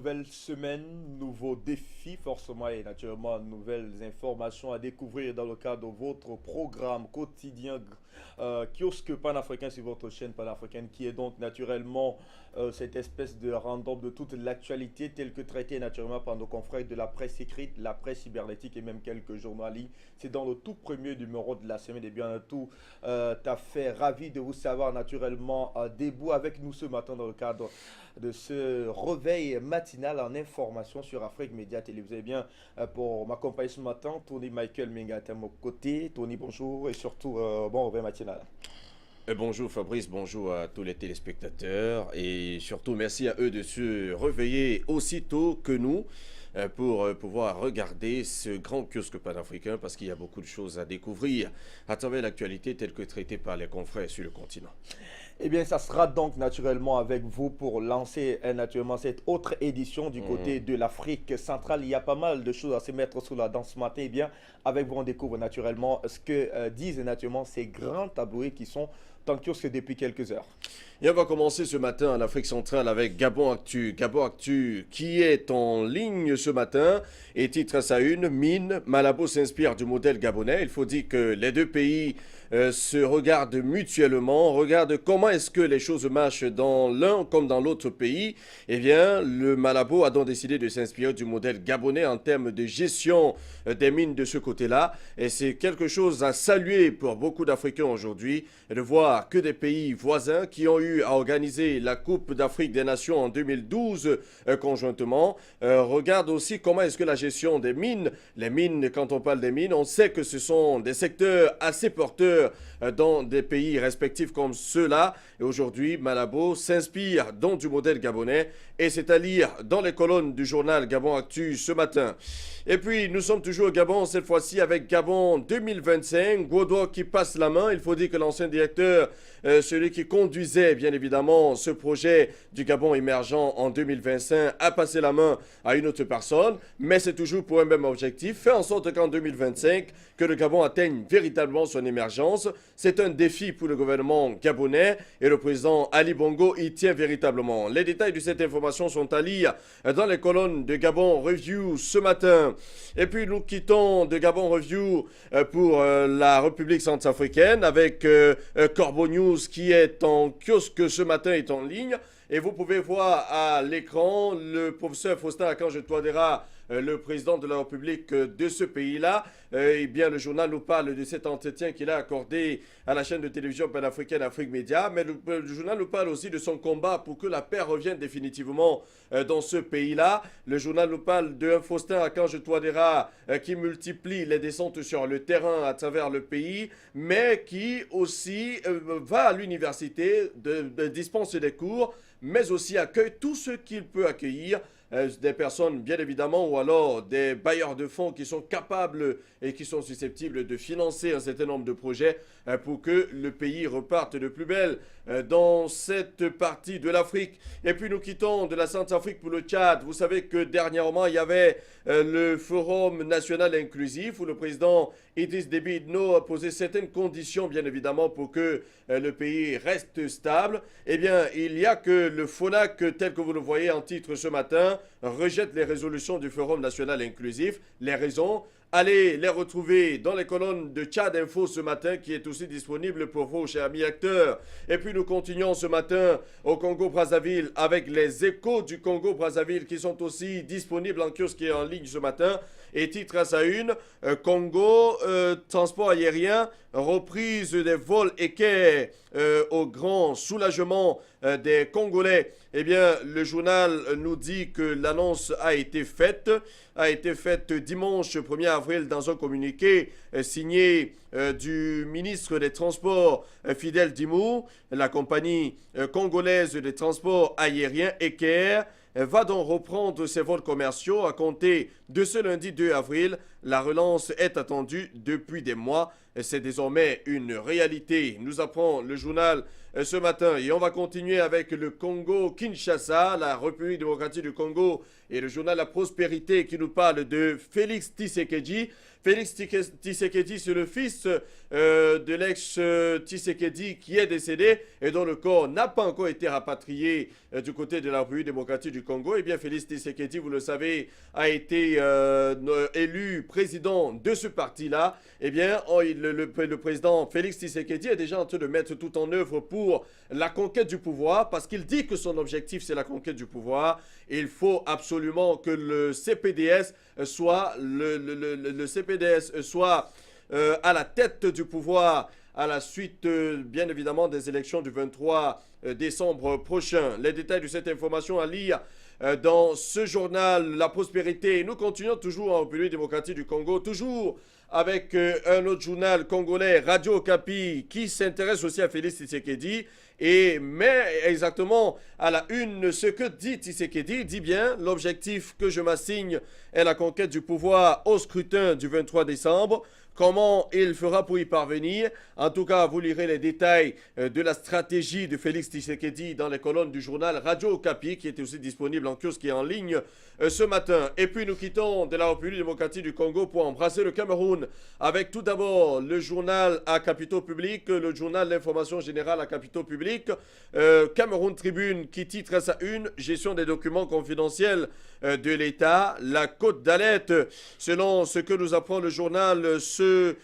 nouvelle semaine, nouveaux défis forcément et naturellement nouvelles informations à découvrir dans le cadre de votre programme quotidien kiosque panafricain sur votre chaîne panafricaine qui est donc naturellement cette espèce de random de toute l'actualité telle que traitée naturellement par nos confrères de la presse écrite, la presse cybernétique et même quelques journaux en ligne. C'est dans le tout premier numéro de la semaine et bien tout à fait ravi de vous savoir naturellement debout avec nous ce matin dans le cadre de ce réveil matinal en information sur Afrique Média Télé. Vous avez bien pour m'accompagner ce matin, Tony Michael Mingata à mon côté. Tony, bonjour et surtout bon réveil matinal. Bonjour Fabrice, bonjour à tous les téléspectateurs et surtout merci à eux de se réveiller aussitôt que nous pour pouvoir regarder ce grand kiosque panafricain parce qu'il y a beaucoup de choses à découvrir à travers l'actualité telle que traitée par les confrères sur le continent. Eh bien, ça sera donc naturellement avec vous pour lancer naturellement cette autre édition du côté de l'Afrique centrale. Il y a pas mal de choses à se mettre sous la dent ce matin. Eh bien, avec vous, on découvre naturellement ce que disent naturellement ces grands tabouets qui sont en kiosque depuis quelques heures. Et on va commencer ce matin en Afrique centrale avec Gabon Actu. Gabon Actu qui est en ligne ce matin et titre à sa une, Mine, Malabo s'inspire du modèle gabonais. Il faut dire que les deux pays se regardent mutuellement, regardent comment est-ce que les choses marchent dans l'un comme dans l'autre pays. Eh bien, le Malabo a donc décidé de s'inspirer du modèle gabonais en termes de gestion des mines de ce côté-là. Et c'est quelque chose à saluer pour beaucoup d'Africains aujourd'hui, de voir que des pays voisins qui ont eu à organiser la Coupe d'Afrique des Nations en 2012 conjointement, regardent aussi comment est-ce que la gestion des mines, les mines, quand on parle des mines, on sait que ce sont des secteurs assez porteurs dans des pays respectifs comme ceux-là. Et aujourd'hui, Malabo s'inspire donc du modèle gabonais et c'est à lire dans les colonnes du journal Gabon Actu ce matin. Et puis, nous sommes toujours au Gabon, cette fois-ci avec Gabon 2025. Godot qui passe la main. Il faut dire que l'ancien directeur, celui qui conduisait bien évidemment ce projet du Gabon émergent en 2025, a passé la main à une autre personne. Mais c'est toujours pour un même objectif, faire en sorte qu'en 2025, que le Gabon atteigne véritablement son émergence. C'est un défi pour le gouvernement gabonais et le président Ali Bongo y tient véritablement. Les détails de cette information sont à lire dans les colonnes de Gabon Review ce matin. Et puis nous quittons de Gabon Review pour la République centrafricaine avec Corbo News qui est en kiosque ce matin, est en ligne. Et vous pouvez voir à l'écran le professeur Faustin Akange Touadéra, le président de la République de ce pays-là. Eh bien, le journal nous parle de cet entretien qu'il a accordé à la chaîne de télévision panafricaine Afrique Média. Mais le journal nous parle aussi de son combat pour que la paix revienne définitivement dans ce pays-là. Le journal nous parle d'un Faustin Akange Touadéra qui multiplie les descentes sur le terrain à travers le pays, mais qui aussi va à l'université, dispense des cours, mais aussi accueille tout ce qu'il peut accueillir, des personnes bien évidemment ou alors des bailleurs de fonds qui sont capables et qui sont susceptibles de financer un certain nombre de projets pour que le pays reparte de plus belle dans cette partie de l'Afrique. Et puis nous quittons de la Centrafrique pour le Tchad. Vous savez que dernièrement il y avait le Forum national inclusif où le président Idriss Déby Itno a posé certaines conditions bien évidemment pour que le pays reste stable. Eh bien il y a que le FONAC tel que vous le voyez en titre ce matin rejette les résolutions du Forum national inclusif. Les raisons, allez les retrouver dans les colonnes de Tchad Info ce matin qui est aussi disponible pour vous, chers amis acteurs. Et puis nous continuons ce matin au Congo-Brazzaville avec les échos du Congo-Brazzaville qui sont aussi disponibles en kiosque et en ligne ce matin. Et titre à sa une, Congo, transport aérien, reprise des vols équerres au grand soulagement des Congolais. Eh bien, le journal nous dit que l'annonce a été faite dimanche 1er avril dans un communiqué signé du ministre des Transports Fidel Dimour. La compagnie congolaise des transports aériens Eker va donc reprendre ses vols commerciaux à compter de ce lundi 2 avril. La relance est attendue depuis des mois. c'est désormais une réalité. Nous apprend le journal ce matin. Et on va continuer avec le Congo-Kinshasa, la République démocratique du Congo, et le journal La Prospérité qui nous parle de Félix Tshisekedi. Félix Tshisekedi, c'est le fils de l'ex-Tshisekedi qui est décédé et dont le corps n'a pas encore été rapatrié du côté de la République démocratique du Congo. Eh bien, Félix Tshisekedi, vous le savez, a été élu président de ce parti-là. Eh bien, le président Félix Tshisekedi est déjà en train de mettre tout en œuvre pour la conquête du pouvoir parce qu'il dit que son objectif, c'est la conquête du pouvoir. Il faut absolument que le CPDS soit à la tête du pouvoir à la suite, bien évidemment, des élections du 23 décembre prochain. Les détails de cette information à lire dans ce journal La Prospérité. Nous continuons toujours en République démocratique du Congo, toujours avec un autre journal congolais, Radio Okapi, qui s'intéresse aussi à Félix Tshisekedi et met exactement à la une ce que dit Tshisekedi. Il dit bien, l'objectif que je m'assigne est la conquête du pouvoir au scrutin du 23 décembre. Comment il fera pour y parvenir? En tout cas, vous lirez les détails de la stratégie de Félix Tshisekedi dans les colonnes du journal Radio Okapi, qui était aussi disponible en kiosque et en ligne ce matin. Et puis nous quittons de la République démocratique du Congo pour embrasser le Cameroun avec tout d'abord le journal à capitaux publics, le journal L'Information Générale à capitaux publics, Cameroun Tribune qui titre à sa une « Gestion des documents confidentiels de l'État, la cote d'alerte ». Selon ce que nous apprend le journal ce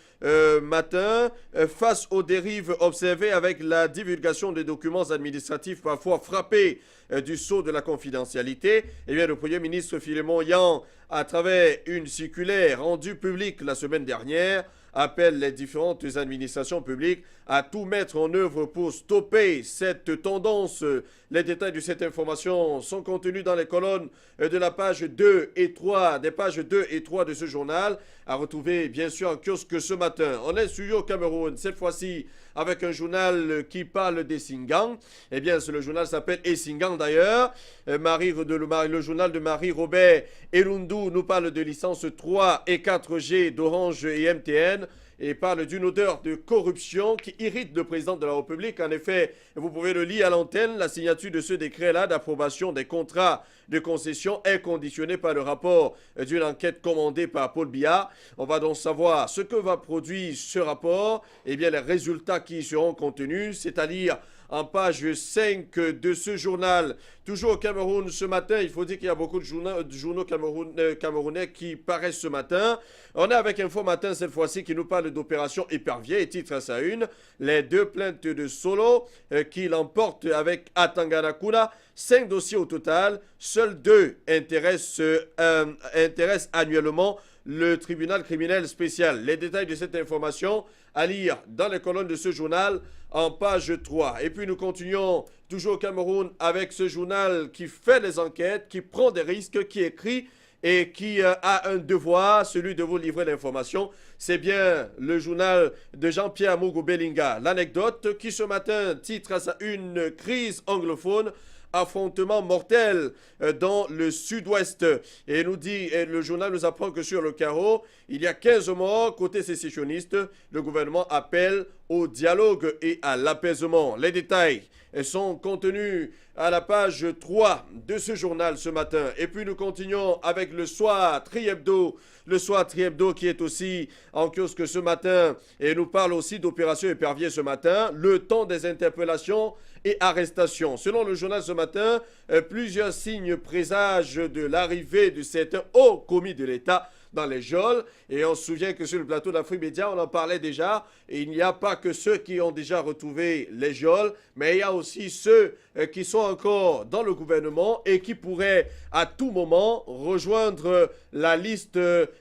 matin, face aux dérives observées avec la divulgation des documents administratifs parfois frappés du sceau de la confidentialité, eh bien, le Premier ministre Philémon Yan, à travers une circulaire rendue publique la semaine dernière, appelle les différentes administrations publiques à tout mettre en œuvre pour stopper cette tendance. Les détails de cette information sont contenus dans les colonnes de la page 2 et 3, des pages 2 et 3 de ce journal, à retrouver bien sûr en kiosque ce matin. On est sur au Cameroun, cette fois-ci avec un journal qui parle des Singang. Eh bien, le journal s'appelle Singang d'ailleurs. Le journal de Marie-Robert Elundu nous parle de licence 3 et 4G d'Orange et MTN et parle d'une odeur de corruption qui irrite le président de la République. En effet, vous pouvez le lire à l'antenne, la signature de ce décret-là d'approbation des contrats de concession est conditionnée par le rapport d'une enquête commandée par Paul Biya. On va donc savoir ce que va produire ce rapport et bien les résultats qui y seront contenus, c'est-à-dire en page 5 de ce journal. Toujours au Cameroun ce matin, il faut dire qu'il y a beaucoup de journaux camerounais qui paraissent ce matin. On est avec Info Matin cette fois-ci qui nous parle d'opération Épervier et titre à sa une les deux plaintes de Solo qui l'emportent avec Atanganakuna. 5 dossiers au total, seuls 2 intéressent annuellement le tribunal criminel spécial. Les détails de cette information à lire dans les colonnes de ce journal en page 3. Et puis nous continuons toujours au Cameroun avec ce journal qui fait des enquêtes, qui prend des risques, qui écrit et qui a un devoir, celui de vous livrer l'information. C'est bien le journal de Jean-Pierre Mougou Belinga. L'anecdote qui ce matin titre à sa une crise anglophone, affrontement mortel dans le sud-ouest. Et le journal nous apprend que sur le carreau, il y a 15 morts côté sécessionniste. Le gouvernement appelle au dialogue et à l'apaisement. Les détails sont contenus à la page 3 de ce journal ce matin. Et puis nous continuons avec le Soir Triebdo. Le Soir Triebdo qui est aussi en kiosque ce matin et nous parle aussi d'opération Épervier ce matin. Le temps des interpellations et arrestations. Selon le journal ce matin, plusieurs signes présagent de l'arrivée de certains hauts commis de l'État dans les geôles. Et on se souvient que sur le plateau d'Afrique Média, on en parlait déjà. Et il n'y a pas que ceux qui ont déjà retrouvé les geôles, mais il y a aussi ceux qui sont encore dans le gouvernement et qui pourraient à tout moment rejoindre la liste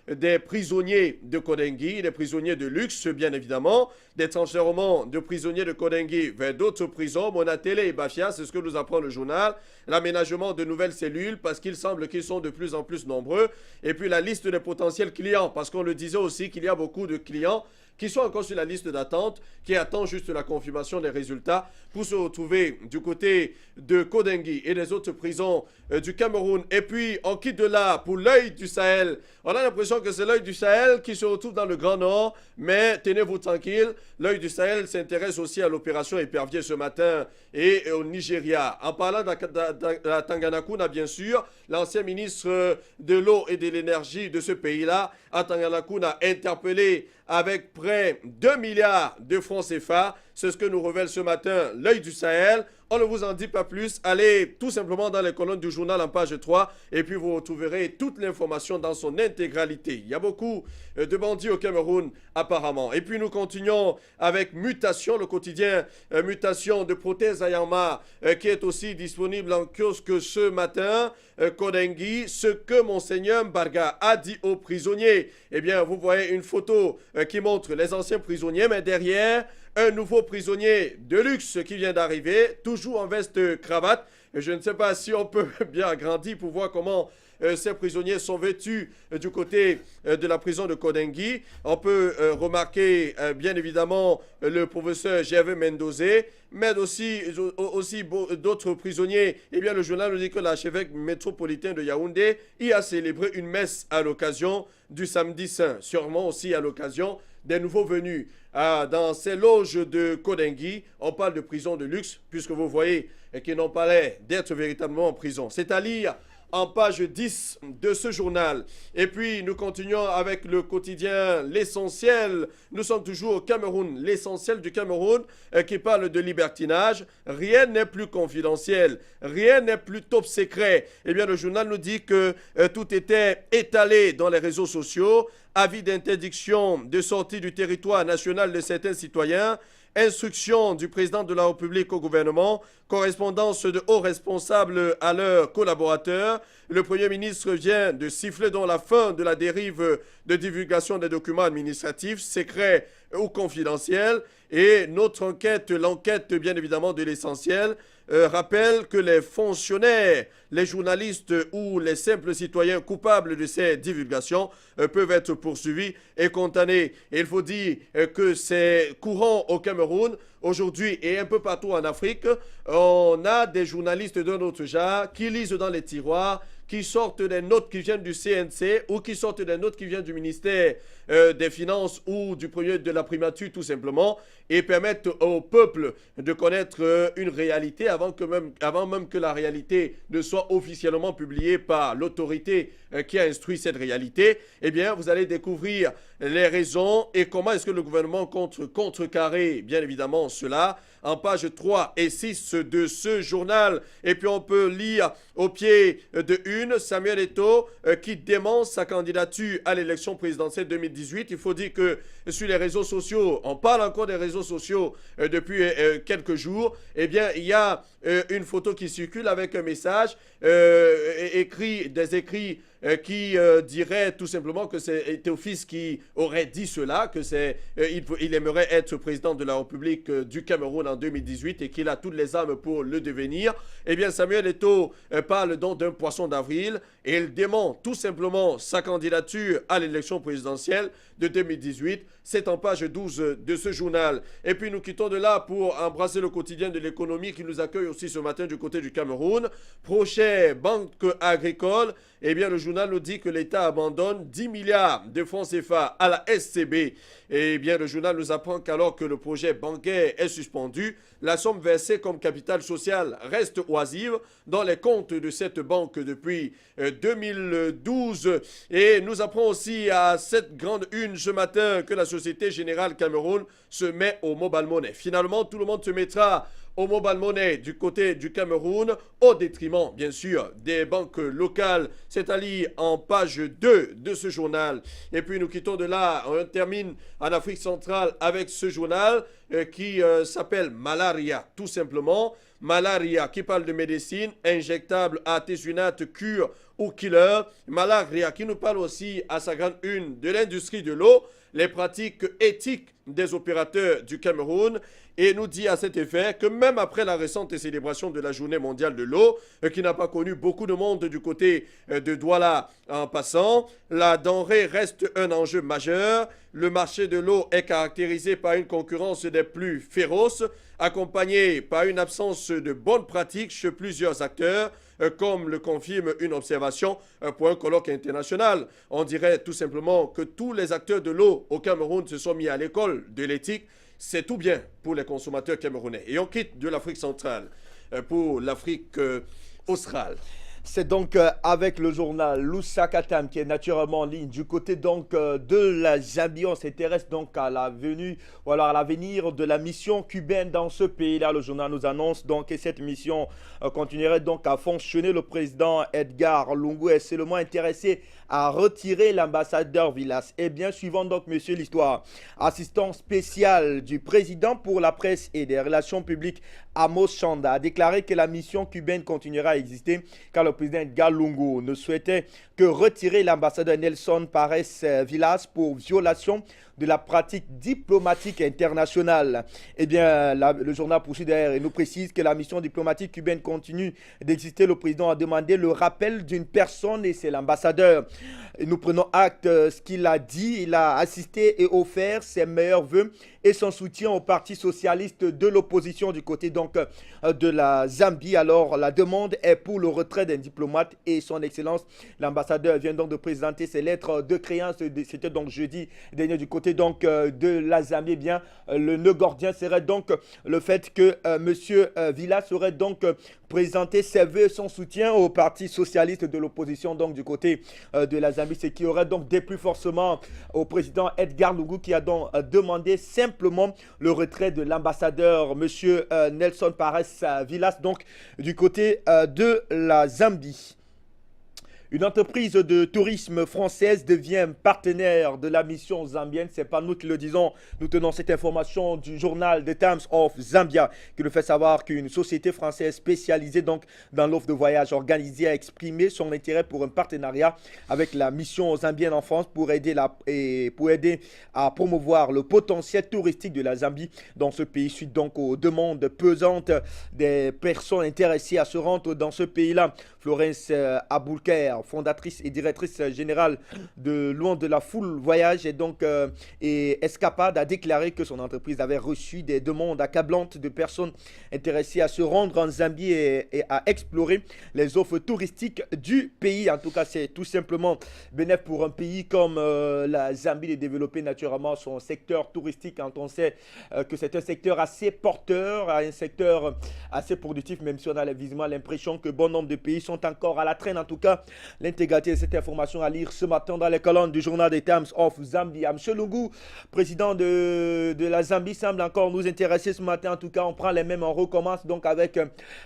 des prisonniers de Kodengui, des prisonniers de luxe bien évidemment, des transfèrements de prisonniers de Kodengui vers d'autres prisons, Monatele et Bafia, c'est ce que nous apprend le journal, l'aménagement de nouvelles cellules parce qu'il semble qu'ils sont de plus en plus nombreux, et puis la liste des potentiels clients, parce qu'on le disait aussi qu'il y a beaucoup de clients qui sont encore sur la liste d'attente, qui attendent juste la confirmation des résultats pour se retrouver du côté de Kodengui et des autres prisons du Cameroun. Et puis, on quitte de là pour l'œil du Sahel. On a l'impression que c'est l'œil du Sahel qui se retrouve dans le Grand Nord, mais tenez-vous tranquille, l'œil du Sahel s'intéresse aussi à l'opération Épervier ce matin et au Nigeria. En parlant de la Tanganakouna, bien sûr, l'ancien ministre de l'eau et de l'énergie de ce pays-là, à Tanganakouna, interpellé avec près de 2 milliards de francs CFA. C'est ce que nous révèle ce matin l'œil du Sahel. On ne vous en dit pas plus. Allez tout simplement dans les colonnes du journal en page 3 et puis vous retrouverez toute l'information dans son intégralité. Il y a beaucoup de bandits au Cameroun apparemment. Et puis nous continuons avec Mutation, le quotidien Mutation de Prothèse Ayama qui est aussi disponible en kiosque ce matin. Kodengui, ce que Monseigneur Mbarga a dit aux prisonniers. Eh bien, vous voyez une photo qui montre les anciens prisonniers, mais derrière, un nouveau prisonnier de luxe qui vient d'arriver, toujours en veste cravate. Je ne sais pas si on peut bien agrandir pour voir comment ces prisonniers sont vêtus du côté de la prison de Kodengui. On peut remarquer bien évidemment le professeur Gervais Mendozé, mais aussi d'autres prisonniers. Eh bien, le journal nous dit que l'archevêque métropolitain de Yaoundé y a célébré une messe à l'occasion du samedi saint, sûrement aussi à l'occasion des nouveaux venus. Dans ces loges de Kodengui, on parle de prison de luxe, puisque vous voyez qu'ils n'ont pas l'air d'être véritablement en prison. C'est à lire en page 10 de ce journal. Et puis, nous continuons avec le quotidien L'Essentiel. Nous sommes toujours au Cameroun. L'Essentiel du Cameroun qui parle de libertinage. Rien n'est plus confidentiel. Rien n'est plus top secret. Eh bien, le journal nous dit que tout était étalé dans les réseaux sociaux. Avis d'interdiction de sortie du territoire national de certains citoyens. Instruction du président de la République au gouvernement, correspondance de hauts responsables à leurs collaborateurs. Le Premier ministre vient de siffler dans la fin de la dérive de divulgation des documents administratifs, secrets ou confidentiels. Et notre enquête, l'enquête bien évidemment de l'essentiel, rappelle que les fonctionnaires, les journalistes ou les simples citoyens coupables de ces divulgations peuvent être poursuivis et condamnés. Et il faut dire que c'est courant au Cameroun aujourd'hui et un peu partout en Afrique. On a des journalistes d'un autre genre qui lisent dans les tiroirs, qui sortent des notes qui viennent du CNC ou qui sortent des notes qui viennent du ministère des Finances ou du premier de la primature tout simplement et permettent au peuple de connaître une réalité avant même que la réalité ne soit officiellement publiée par l'autorité qui a instruit cette réalité. Eh bien, vous allez découvrir les raisons et comment est-ce que le gouvernement compte contrecarrer bien évidemment cela en page 3 et 6 de ce journal. Et puis on peut lire au pied de une Samuel Eto'o qui dément sa candidature à l'élection présidentielle 2018. Il faut dire que sur les réseaux sociaux, on parle encore des réseaux sociaux depuis quelques jours. Eh bien, il y a une photo qui circule avec un message des écrits qui dirait tout simplement que c'est Théophile qui aurait dit cela, que il aimerait être président de la République du Cameroun en 2018 et qu'il a toutes les armes pour le devenir. Eh bien, Samuel Eto'o parle donc d'un poisson d'avril et il dément tout simplement sa candidature à l'élection présidentielle de 2018. C'est en page 12 de ce journal. Et puis nous quittons de là pour embrasser le quotidien de l'économie qui nous accueille aussi ce matin du côté du Cameroun. Projet Banque Agricole. Eh bien, le journal nous dit que l'État abandonne 10 milliards de francs CFA à la SCB. Eh bien, le journal nous apprend qu'alors que le projet bancaire est suspendu, la somme versée comme capital social reste oisive dans les comptes de cette banque depuis 2012. Et nous apprend aussi à cette grande une ce matin que la Société Générale Cameroun se met au mobile money. Finalement, tout le monde se mettra au mobile money du côté du Cameroun, au détriment, bien sûr, des banques locales. C'est à lire en page 2 de ce journal. Et puis, nous quittons de là. On termine en Afrique centrale avec ce journal qui s'appelle Malaria, tout simplement. Malaria, qui parle de médecine, injectable, artésunate, cure ou killer. Malaria, qui nous parle aussi à sa grande une de l'industrie de l'eau, les pratiques éthiques des opérateurs du Cameroun et nous dit à cet effet que même après la récente célébration de la journée mondiale de l'eau, qui n'a pas connu beaucoup de monde du côté de Douala en passant, la denrée reste un enjeu majeur. Le marché de l'eau est caractérisé par une concurrence des plus féroces, accompagnée par une absence de bonnes pratiques chez plusieurs acteurs, comme le confirme une observation pour un colloque international. On dirait tout simplement que tous les acteurs de l'eau au Cameroun se sont mis à l'école de l'éthique. C'est tout bien pour les consommateurs camerounais. Et on quitte de l'Afrique centrale pour l'Afrique australe. C'est donc avec le journal Lusakatam qui est naturellement en ligne du côté donc de la Zambie. On s'intéresse donc à la venue, voilà, à l'avenir de la mission cubaine dans ce pays-là. Le journal nous annonce donc que cette mission continuerait donc à fonctionner. Le président Edgar Lungu est seulement intéressé à retirer l'ambassadeur Villas. Et bien, suivant donc monsieur l'histoire, assistant spécial du président pour la presse et des relations publiques, Amos Chanda, a déclaré que la mission cubaine continuera à exister car le président Edgar Lungu ne souhaitait que retirer l'ambassadeur Nelson Pares Villas pour violation de la pratique diplomatique internationale. Eh bien, le journal poursuit derrière et nous précise que la mission diplomatique cubaine continue d'exister. Le président a demandé le rappel d'une personne et c'est l'ambassadeur. Nous prenons acte de ce qu'il a dit. Il a assisté et offert ses meilleurs vœux et son soutien au Parti socialiste de l'opposition du côté donc de la Zambie. Alors, la demande est pour le retrait d'un diplomate et son excellence, l'ambassadeur vient donc de présenter ses lettres de créance. C'était donc jeudi dernier du côté donc de la Zambie. Eh bien, le nœud gordien serait donc le fait que monsieur Villas serait donc présenter ses vœux et son soutien au Parti socialiste de l'opposition donc du côté de la Zambie, ce qui aurait donc déplu forcément au président Edgar Lungu qui a donc demandé simplement le retrait de l'ambassadeur monsieur Nelson Pares Villas donc du côté de la Zambie. Une entreprise de tourisme française devient partenaire de la mission zambienne. Ce n'est pas nous qui le disons. Nous tenons cette information du journal The Times of Zambia qui nous fait savoir qu'une société française spécialisée donc dans l'offre de voyage organisée a exprimé son intérêt pour un partenariat avec la mission zambienne en France pour aider à promouvoir le potentiel touristique de la Zambie dans ce pays suite donc aux demandes pesantes des personnes intéressées à se rendre dans ce pays-là. Florence Aboulker, fondatrice et directrice générale de Loin de la Foule Voyage et Escapade, a déclaré que son entreprise avait reçu des demandes accablantes de personnes intéressées à se rendre en Zambie et à explorer les offres touristiques du pays. En tout cas, c'est tout simplement bénéfique pour un pays comme la Zambie de développer naturellement son secteur touristique quand on sait que c'est un secteur assez porteur, un secteur assez productif, même si on a visiblement l'impression que bon nombre de pays sont encore à la traîne. En tout cas, l'intégralité de cette information à lire ce matin dans les colonnes du journal des Times of Zambia. M. Lungu, président de la Zambie, semble encore nous intéresser ce matin. En tout cas, on prend les mêmes, on recommence donc avec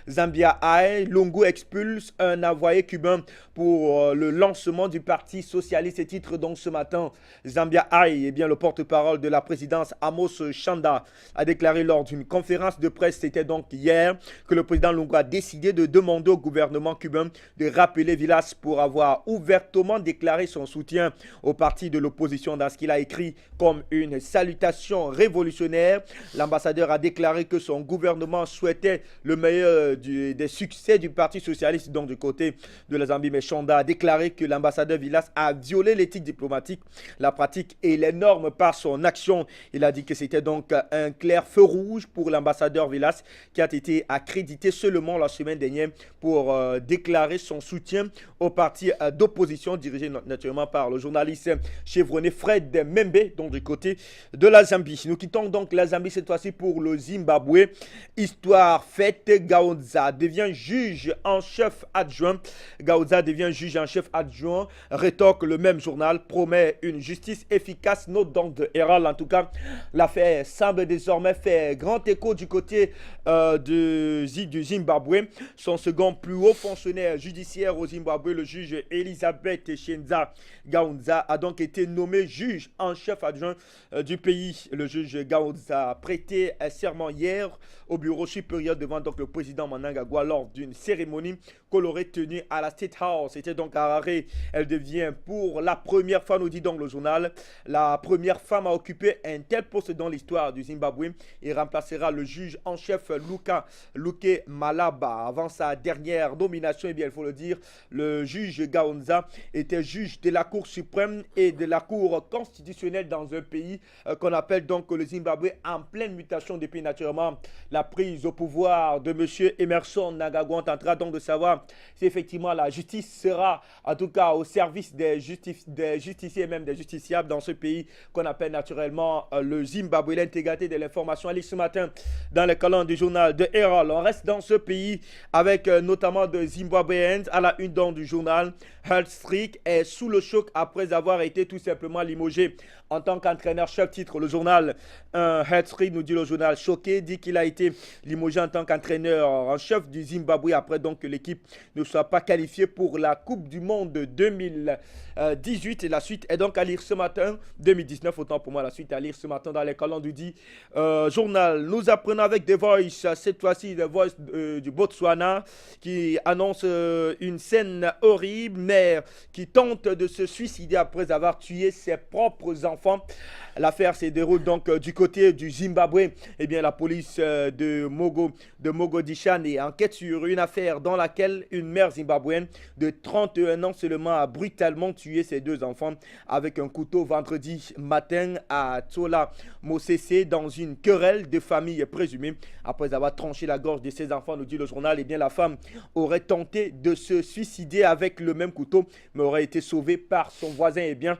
Zambia High. Lungu expulse un envoyé cubain pour le lancement du Parti socialiste. Et titre donc ce matin, Zambia High, eh bien, le porte-parole de la présidence Amos Chanda a déclaré lors d'une conférence de presse, c'était donc hier, que le président Lungu a décidé de demander au gouvernement cubain de rappeler Villas pour avoir ouvertement déclaré son soutien au parti de l'opposition dans ce qu'il a écrit comme une salutation révolutionnaire. L'ambassadeur a déclaré que son gouvernement souhaitait le meilleur des succès du Parti socialiste donc du côté de la Zambie. Mais Chanda a déclaré que l'ambassadeur Villas a violé l'éthique diplomatique, la pratique et les normes par son action. Il a dit que c'était donc un clair feu rouge pour l'ambassadeur Villas qui a été accrédité seulement la semaine dernière pour déclarer son soutien au parti d'opposition dirigé naturellement par le journaliste chevronné Fred Membe, donc du côté de la Zambie. Nous quittons donc la Zambie cette fois-ci pour le Zimbabwe. Histoire faite, Gaudza devient juge en chef adjoint. Gaudza devient juge en chef adjoint. Rétorque le même journal, promet une justice efficace. Note donc de Herald. En tout cas, l'affaire semble désormais faire grand écho du côté du Zimbabwe. Son second plus haut fonctionnaire judiciaire au Zimbabwe, le juge juge Elisabeth Shenza Gaunza a donc été nommée juge en chef adjoint du pays. Le juge Gaunza a prêté serment hier au bureau supérieur devant donc le président Mnangagwa lors d'une cérémonie colorée tenue à la State House. C'était donc à Harare. Elle devient pour la première fois, nous dit donc le journal, la première femme à occuper un tel poste dans l'histoire du Zimbabwe et remplacera le juge en chef Luke Malaba. Avant sa dernière nomination, eh bien, il faut le dire, le juge Gaunza était juge de la Cour suprême et de la Cour constitutionnelle dans un pays qu'on appelle donc le Zimbabwe, en pleine mutation depuis naturellement la prise au pouvoir de M. Emerson Mnangagwa. On tentera donc de savoir si effectivement la justice sera en tout cas au service des justiciers et même des justiciables dans ce pays qu'on appelle naturellement le Zimbabwe. L'intégralité de l'information allez ce matin dans les colonnes du journal de Herald. On reste dans ce pays avec notamment de Zimbabweans à la une du journal. Health Street est sous le choc après avoir été tout simplement limogé en tant qu'entraîneur-chef, titre le journal. Health Street, nous dit le journal, choqué, dit qu'il a été limogé en tant qu'entraîneur en chef du Zimbabwe après donc que l'équipe ne soit pas qualifiée pour la Coupe du Monde 2018. Et la suite est donc à lire ce matin, 2019 autant pour moi, la suite à lire ce matin dans les colonnes du dit journal. Nous apprenons avec The Voice, cette fois-ci The Voice du Botswana, qui annonce une scène horrible, mère qui tente de se suicider après avoir tué ses propres enfants. L'affaire se déroule donc du côté du Zimbabwe. Eh bien, la police de Mogodishan enquête sur une affaire dans laquelle une mère zimbabwéenne de 31 ans seulement a brutalement tué ses deux enfants avec un couteau vendredi matin à Tsola Mosese dans une querelle de famille présumée. Après avoir tranché la gorge de ses enfants, nous dit le journal, eh bien, la femme aurait tenté de se suicider avec le même couteau, mais aurait été sauvée par son voisin. Eh bien,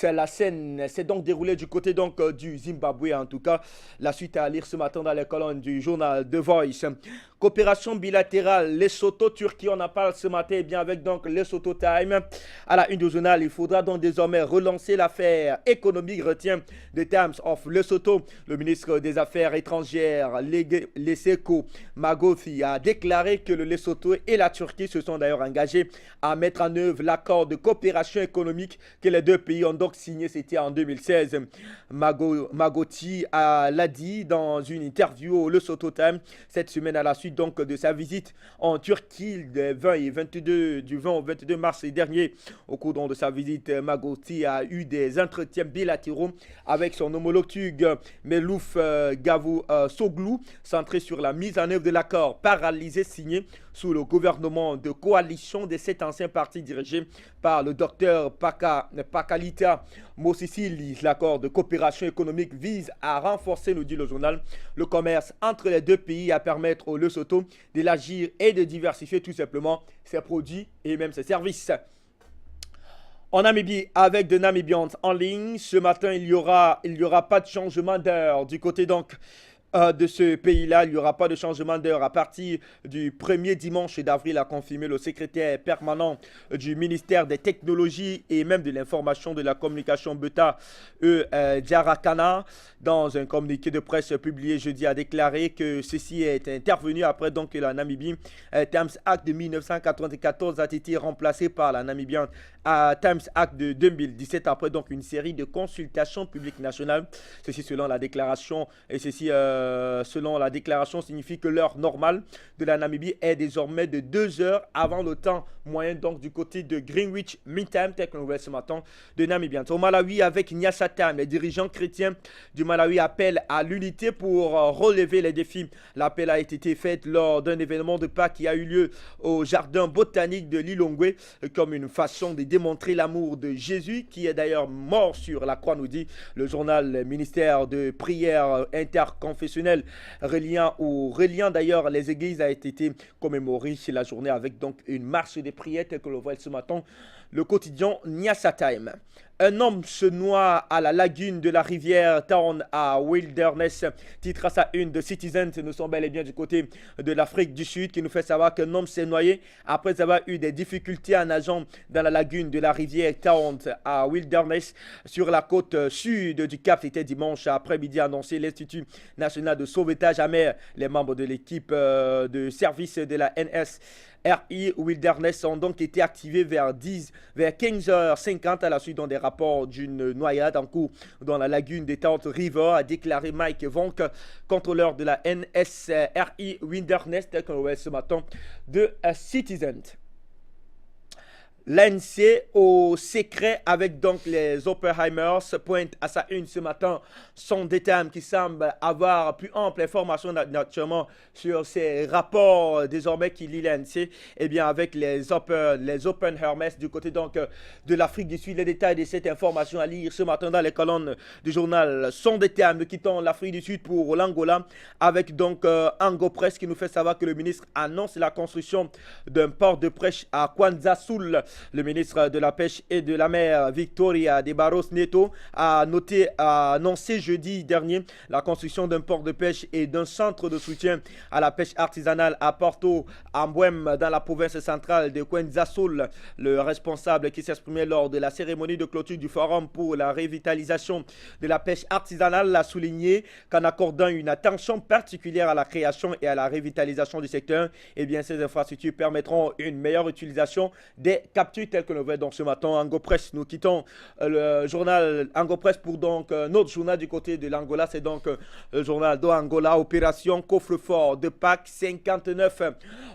la scène s'est donc déroulée du côté donc du Zimbabwe. En tout cas, la suite à lire ce matin dans les colonnes du journal The Voice. Coopération bilatérale Lesotho-Turquie, on en parle ce matin, eh bien, avec donc Lesotho Time. À la une du journal, il faudra donc désormais relancer l'affaire économique, retient The Times of Lesotho. Le ministre des Affaires étrangères, Leseko Magothi, a déclaré que le Lesotho et la Turquie se sont d'ailleurs engagés à mettre en œuvre l'accord de coopération économique que les deux pays ont donc signé, c'était en 2016. Magothi l'a dit dans une interview au Lesotho Time cette semaine à la suite donc de sa visite en Turquie du 20 au 22 mars dernier. Au cours donc de sa visite, Magothi a eu des entretiens bilatéraux avec son homologue Melouf Gavusoglu, centré sur la mise en œuvre de l'accord paralysé signé sous le gouvernement de coalition des 7 anciens partis dirigés par le docteur Pakalita Mosisili. L'accord de coopération économique vise à renforcer, nous dit le journal, le commerce entre les deux pays, à permettre au Lesotho d'élargir et de diversifier tout simplement ses produits et même ses services. En Namibie, avec de Namibians en ligne, ce matin, il y aura pas de changement d'heure du côté donc de ce pays-là. Il n'y aura pas de changement d'heure à partir du 1er dimanche d'avril, a confirmé le secrétaire permanent du ministère des Technologies et même de l'Information de la Communication Beta Djarakana. Dans un communiqué de presse publié jeudi, a déclaré que ceci est intervenu après donc que la Namibie Times Act de 1994 a été remplacé par la Namibian Times Act de 2017 après donc une série de consultations publiques nationales. Ceci selon la déclaration, et ceci selon la déclaration signifie que l'heure normale de la Namibie est désormais de 2 heures avant le temps moyen donc du côté de Greenwich Mean Time, tel que nous voyons ce matin de Namibie. Au Malawi, avec Nyasa Time, les dirigeants chrétiens du Malawi appellent à l'unité pour relever les défis. L'appel a été fait lors d'un événement de Pâques qui a eu lieu au jardin botanique de Lilongwe comme une façon de démontrer l'amour de Jésus qui est d'ailleurs mort sur la croix, nous dit le journal ministère de prière interconfessionnelle reliant d'ailleurs les églises a été commémoré la journée avec donc une marche des prières telle que le voit ce matin le quotidien Nyasa Time. Un homme se noie à la lagune de la rivière Town à Wilderness, titre à sa une de Citizen. Nous sommes bel et bien du côté de l'Afrique du Sud qui nous fait savoir qu'un homme s'est noyé après avoir eu des difficultés en nageant dans la lagune de la rivière Town à Wilderness sur la côte sud du Cap. C'était dimanche après-midi, annoncé l'Institut national de sauvetage à mer. Les membres de l'équipe de service de la NS RI Wilderness ont donc été activés vers 15h50 à la suite des rapports d'une noyade en cours dans la lagune des Tentes River, a déclaré Mike Vonk, contrôleur de la NSRI Wilderness, tel qu'on le voit ce matin, de Citizen. L'ANC au secret avec donc les Oppenheimers pointe à sa une ce matin son détail qui semble avoir plus ample information naturellement sur ces rapports désormais qui lie l'ANC et bien avec les Oppenheimers du côté donc de l'Afrique du Sud. Les détails de cette information à lire ce matin dans les colonnes du journal Son détail. Nous quittons l'Afrique du Sud pour l'Angola avec donc Ango Press qui nous fait savoir que le ministre annonce la construction d'un port de pêche à Kwanza-Soul. Le ministre de la Pêche et de la Mer, Victoria de Barros Neto, a annoncé jeudi dernier la construction d'un port de pêche et d'un centre de soutien à la pêche artisanale à Porto Ambouem dans la province centrale de Kwanza-Soul. Le responsable qui s'exprimait lors de la cérémonie de clôture du Forum pour la revitalisation de la pêche artisanale a souligné qu'en accordant une attention particulière à la création et à la revitalisation du secteur, eh bien, ces infrastructures permettront une meilleure utilisation des captures telles que nous voyons donc ce matin Ango Press. Nous quittons le journal Ango Press pour donc notre journal du côté de l'Angola. C'est donc le journal d'Angola. Opération coffre-fort de Pâques. 59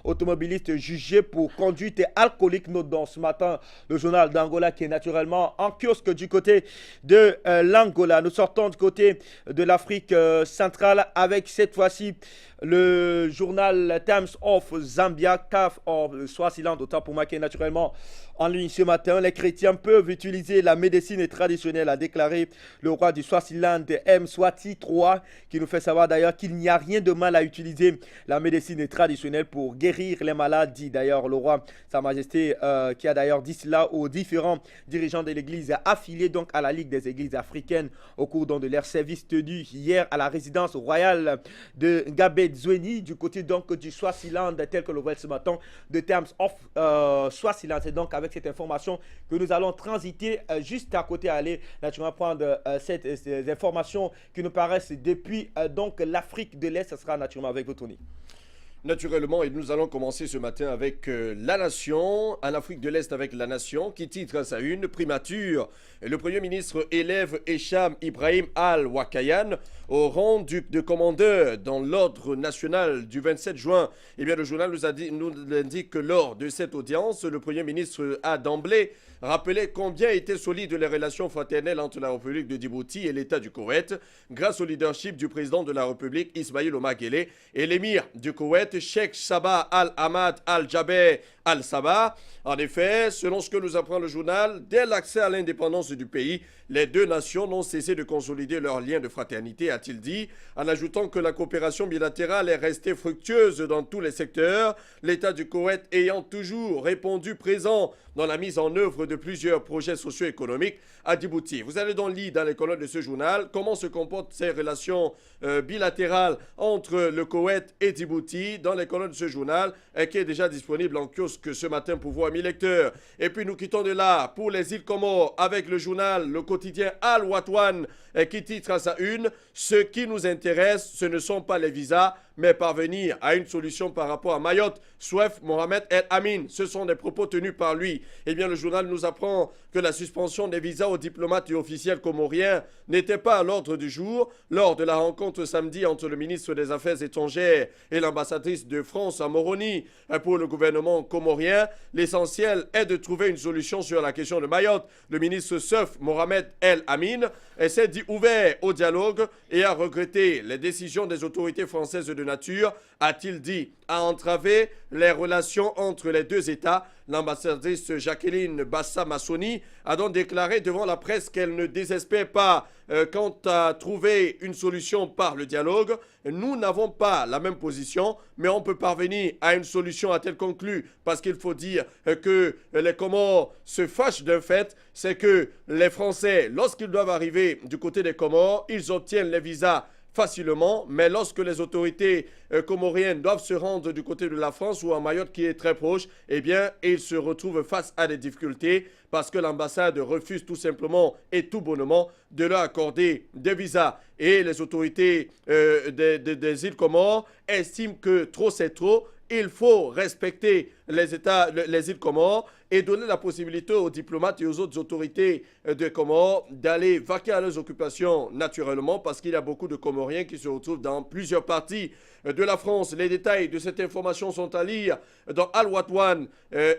automobilistes jugés pour conduite alcoolique. Note donc ce matin le journal d'Angola qui est naturellement en kiosque du côté de l'Angola. Nous sortons du côté de l'Afrique centrale avec cette fois-ci le journal Times of Zambia, CAF of Swaziland, autant pour moi qui est naturellement en ligne ce matin. Les chrétiens peuvent utiliser la médecine traditionnelle, a déclaré le roi du Swaziland, M. Swati III, qui nous fait savoir d'ailleurs qu'il n'y a rien de mal à utiliser la médecine traditionnelle pour guérir les malades, dit d'ailleurs le roi, Sa Majesté, qui a d'ailleurs dit cela aux différents dirigeants de l'église affiliés donc à la Ligue des églises africaines au cours donc de leur service tenu hier à la résidence royale de Ngabé Zweni du côté donc du Swaziland, tel que le voit ce matin de Times of Swaziland. C'est donc avec cette information que nous allons transiter juste à côté, aller naturellement prendre ces informations qui nous paraissent depuis donc l'Afrique de l'Est. Ce sera naturellement avec vous, Tony. Naturellement, et nous allons commencer ce matin avec La Nation, en Afrique de l'Est avec La Nation, qui titre à sa une primature. Le Premier ministre élève Echam Ibrahim Al-Wakayan au rang de commandeur dans l'ordre national du 27 juin. Eh bien, le journal nous indique que lors de cette audience, le Premier ministre a d'emblée rappelé combien étaient solides les relations fraternelles entre la République de Djibouti et l'État du Koweït, grâce au leadership du président de la République, Ismaïl Omar Guelleh, et l'émir du Koweït, Sheikh Sabah Al-Ahmad Al-Jaber Al-Sabah. En effet, selon ce que nous apprend le journal, dès l'accès à l'indépendance du pays, les deux nations n'ont cessé de consolider leurs liens de fraternité, a-t-il dit, en ajoutant que la coopération bilatérale est restée fructueuse dans tous les secteurs, l'État du Koweït ayant toujours répondu présent dans la mise en œuvre de plusieurs projets socio-économiques à Djibouti. Vous allez donc lire dans les colonnes de ce journal comment se comportent ces relations bilatérales entre le Koweït et Djibouti dans les colonnes de ce journal qui est déjà disponible en kiosque ce matin pour vos amis lecteurs. Et puis nous quittons de là pour les îles Comores avec le journal, le quotidien Al-Watwan qui titre à sa une « Ce qui nous intéresse, ce ne sont pas les visas, mais parvenir à une solution par rapport à Mayotte. Souef Mohamed El Amin, ce sont des propos tenus par lui. Eh bien, le journal nous apprend que la suspension des visas aux diplomates et officiels comoriens n'était pas à l'ordre du jour lors de la rencontre samedi entre le ministre des Affaires étrangères et l'ambassadrice de France à Moroni. Pour le gouvernement comorien, l'essentiel est de trouver une solution sur la question de Mayotte. Le ministre Souef Mohamed El Amin s'est dit ouvert au dialogue et a regretté les décisions des autorités françaises de nature, a-t-il dit, à entraver les relations entre les deux États. L'ambassadrice Jacqueline Bassa-Massoni a donc déclaré devant la presse qu'elle ne désespère pas quant à trouver une solution par le dialogue. Nous n'avons pas la même position, mais on peut parvenir à une solution, a-t-elle conclu, parce qu'il faut dire que les Comores se fâchent d'un fait, c'est que les Français, lorsqu'ils doivent arriver du côté des Comores, ils obtiennent les visas facilement, mais lorsque les autorités comoriennes doivent se rendre du côté de la France ou à Mayotte qui est très proche, eh bien, ils se retrouvent face à des difficultés parce que l'ambassade refuse tout simplement et tout bonnement de leur accorder des visas. Et les autorités des îles Comores estiment que trop c'est trop. Il faut respecter les îles Comores et donner la possibilité aux diplomates et aux autres autorités de Comores d'aller vaquer à leurs occupations naturellement parce qu'il y a beaucoup de Comoriens qui se retrouvent dans plusieurs parties de la France. Les détails de cette information sont à lire dans Al-Watwan,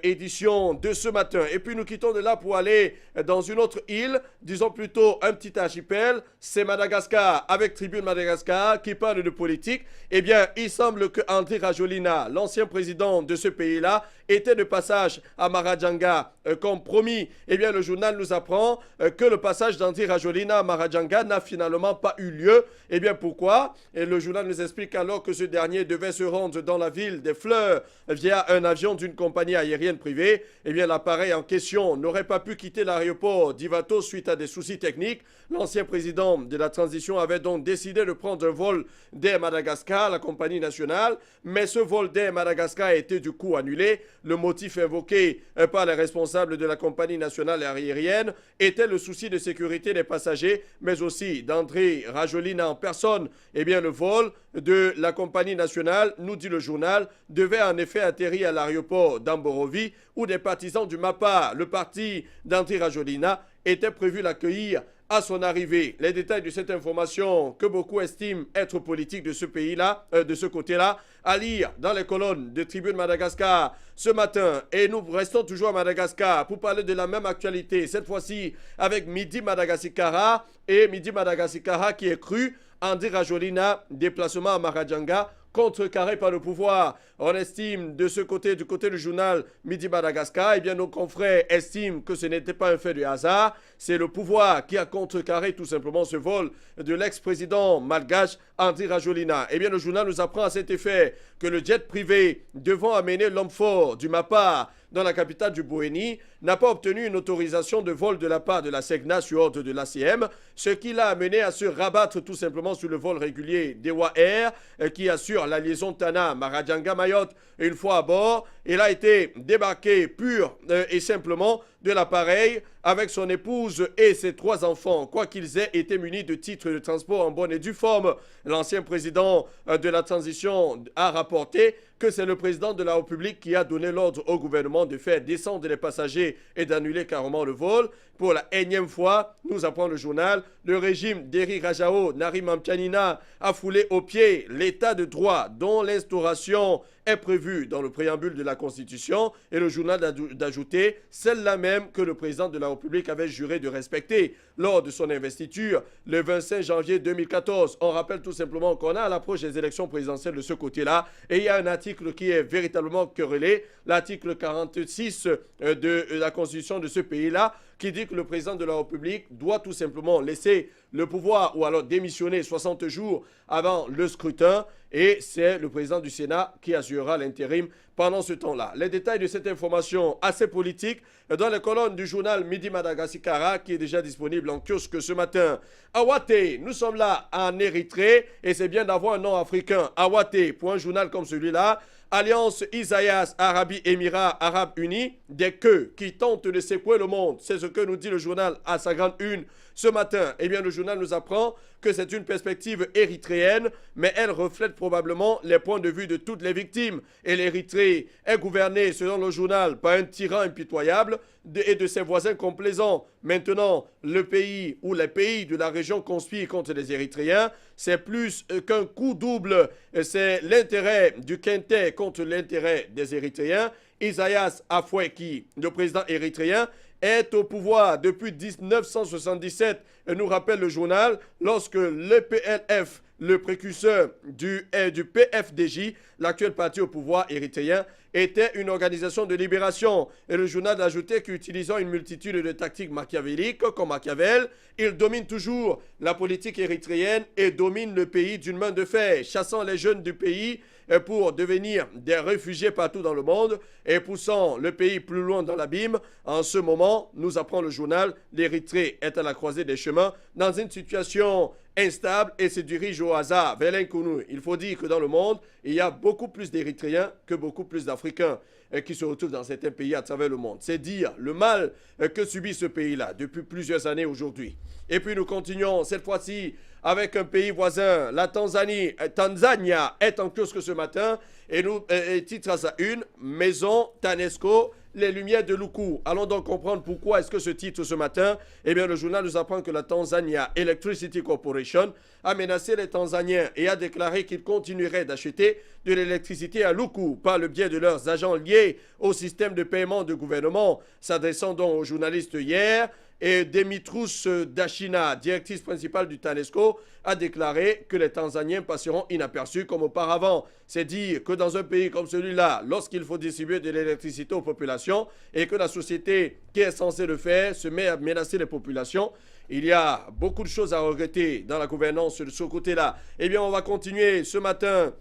édition de ce matin. Et puis nous quittons de là pour aller dans une autre île, disons plutôt un petit archipel, c'est Madagascar, avec Tribune Madagascar qui parle de politique. Eh bien, il semble que Andry Rajoelina, l'ancien président de ce pays-là, était de passage à Marajanga comme promis. Eh bien, le journal nous apprend que le passage d'Andry Rajoelina à Marajanga n'a finalement pas eu lieu. Eh bien, pourquoi? Et le journal nous explique alors que ce dernier devait se rendre dans la ville des Fleurs via un avion d'une compagnie aérienne privée. Eh bien, l'appareil en question n'aurait pas pu quitter l'aéroport d'Ivato suite à des soucis techniques. L'ancien président de la transition avait donc décidé de prendre un vol d'Air Madagascar, la compagnie nationale, mais ce vol d'Air Madagascar a été du coup annulé. Le motif invoqué par les responsables de la compagnie nationale aérienne était le souci de sécurité des passagers, mais aussi d'Andry Rajoelina en personne. Eh bien, le vol de la compagnie nationale, nous dit le journal, devait en effet atterrir à l'aéroport d'Amborovi où des partisans du MAPA, le parti d'Andry Rajoelina, étaient prévus l'accueillir à son arrivée. Les détails de cette information que beaucoup estiment être politique de ce pays-là, de ce côté-là, à lire dans les colonnes de Tribune Madagascar ce matin. Et nous restons toujours à Madagascar pour parler de la même actualité, cette fois-ci avec Midi Madagascar et Midi Madagascar qui est cru Andry Rajoelina, déplacement à Marajanga, contrecarré par le pouvoir. On estime de ce côté, du côté du journal Midi Madagascar, eh bien nos confrères estiment que ce n'était pas un fait de hasard. C'est le pouvoir qui a contrecarré tout simplement ce vol de l'ex-président malgache Andry Rajoelina. Eh bien le journal nous apprend à cet effet que le jet privé devant amener l'homme fort du MAPA dans la capitale du Burundi, n'a pas obtenu une autorisation de vol de la part de la SEGNA sur ordre de l'ACM, ce qui l'a amené à se rabattre tout simplement sur le vol régulier d'Ewa Air qui assure la liaison Tana-Marajanga-Mayotte. Une fois à bord, il a été débarqué pur et simplement de l'appareil avec son épouse et ses 3 enfants, quoi qu'ils aient été munis de titres de transport en bonne et due forme. L'ancien président de la transition a rapporté que c'est le président de la République qui a donné l'ordre au gouvernement de faire descendre les passagers et d'annuler carrément le vol. Pour la énième fois, nous apprend le journal, le régime d'Eri Rajao Narimampianina a foulé au pied l'état de droit dont l'instauration est prévue dans le préambule de la Constitution et le journal d'ajouter celle-là même que le président de la République avait juré de respecter lors de son investiture le 25 janvier 2014. On rappelle tout simplement qu'on a à l'approche des élections présidentielles de ce côté-là et il y a un article qui est véritablement querellé, l'article 46 de la Constitution de ce pays-là, qui dit que le président de la République doit tout simplement laisser le pouvoir ou alors démissionner 60 jours avant le scrutin et c'est le président du Sénat qui assurera l'intérim pendant ce temps-là. Les détails de cette information assez politique dans les colonnes du journal Midi Madagascar qui est déjà disponible en kiosque ce matin. Awate, nous sommes là en Érythrée et c'est bien d'avoir un nom africain. Awate, pour un journal comme celui-là, Alliance Isaias Arabie Émirats Arabes Unis, des queues qui tentent de secouer le monde. C'est ce que nous dit le journal à sa grande une ce matin. Eh bien, le journal nous apprend que c'est une perspective érythréenne, mais elle reflète probablement les points de vue de toutes les victimes. Et l'Érythrée est gouvernée, selon le journal, par un tyran impitoyable et de ses voisins complaisants. Maintenant, le pays ou les pays de la région conspirent contre les Érythréens. C'est plus qu'un coup double. C'est l'intérêt du quintet contre l'intérêt des Érythréens. Isaias Afwerki, le président érythréen, est au pouvoir depuis 1977, nous rappelle le journal, lorsque l'EPLF, le précurseur du PFDJ, l'actuel parti au pouvoir érythréen, était une organisation de libération. Et le journal a ajouté qu'utilisant une multitude de tactiques machiavéliques comme Machiavel, il domine toujours la politique érythréenne et domine le pays d'une main de fer, chassant les jeunes du pays pour devenir des réfugiés partout dans le monde et poussant le pays plus loin dans l'abîme. En ce moment, nous apprend le journal, l'Érythrée est à la croisée des chemins dans une situation instable et se dirige au hasard, vers l'inconnu. Il faut dire que dans le monde, il y a beaucoup plus d'Érythréens que beaucoup plus d'Africains qui se retrouvent dans certains pays à travers le monde. C'est dire le mal que subit ce pays-là depuis plusieurs années aujourd'hui. Et puis nous continuons cette fois-ci avec un pays voisin, la Tanzanie. Tanzania est en kiosque ce matin et nous titre à sa une, Maison TANESCO, les lumières de Luku. Allons donc comprendre pourquoi est-ce que ce titre ce matin. Eh bien, le journal nous apprend que la Tanzania Electricity Corporation a menacé les Tanzaniens et a déclaré qu'ils continueraient d'acheter de l'électricité à Luku par le biais de leurs agents liés au système de paiement du gouvernement. S'adressant donc aux journalistes hier, et Demitrus Dachina, directrice principale du TANESCO, a déclaré que les Tanzaniens passeront inaperçus comme auparavant. C'est dire que dans un pays comme celui-là, lorsqu'il faut distribuer de l'électricité aux populations et que la société qui est censée le faire se met à menacer les populations, il y a beaucoup de choses à regretter dans la gouvernance de ce côté-là. Eh bien, on va continuer ce matin,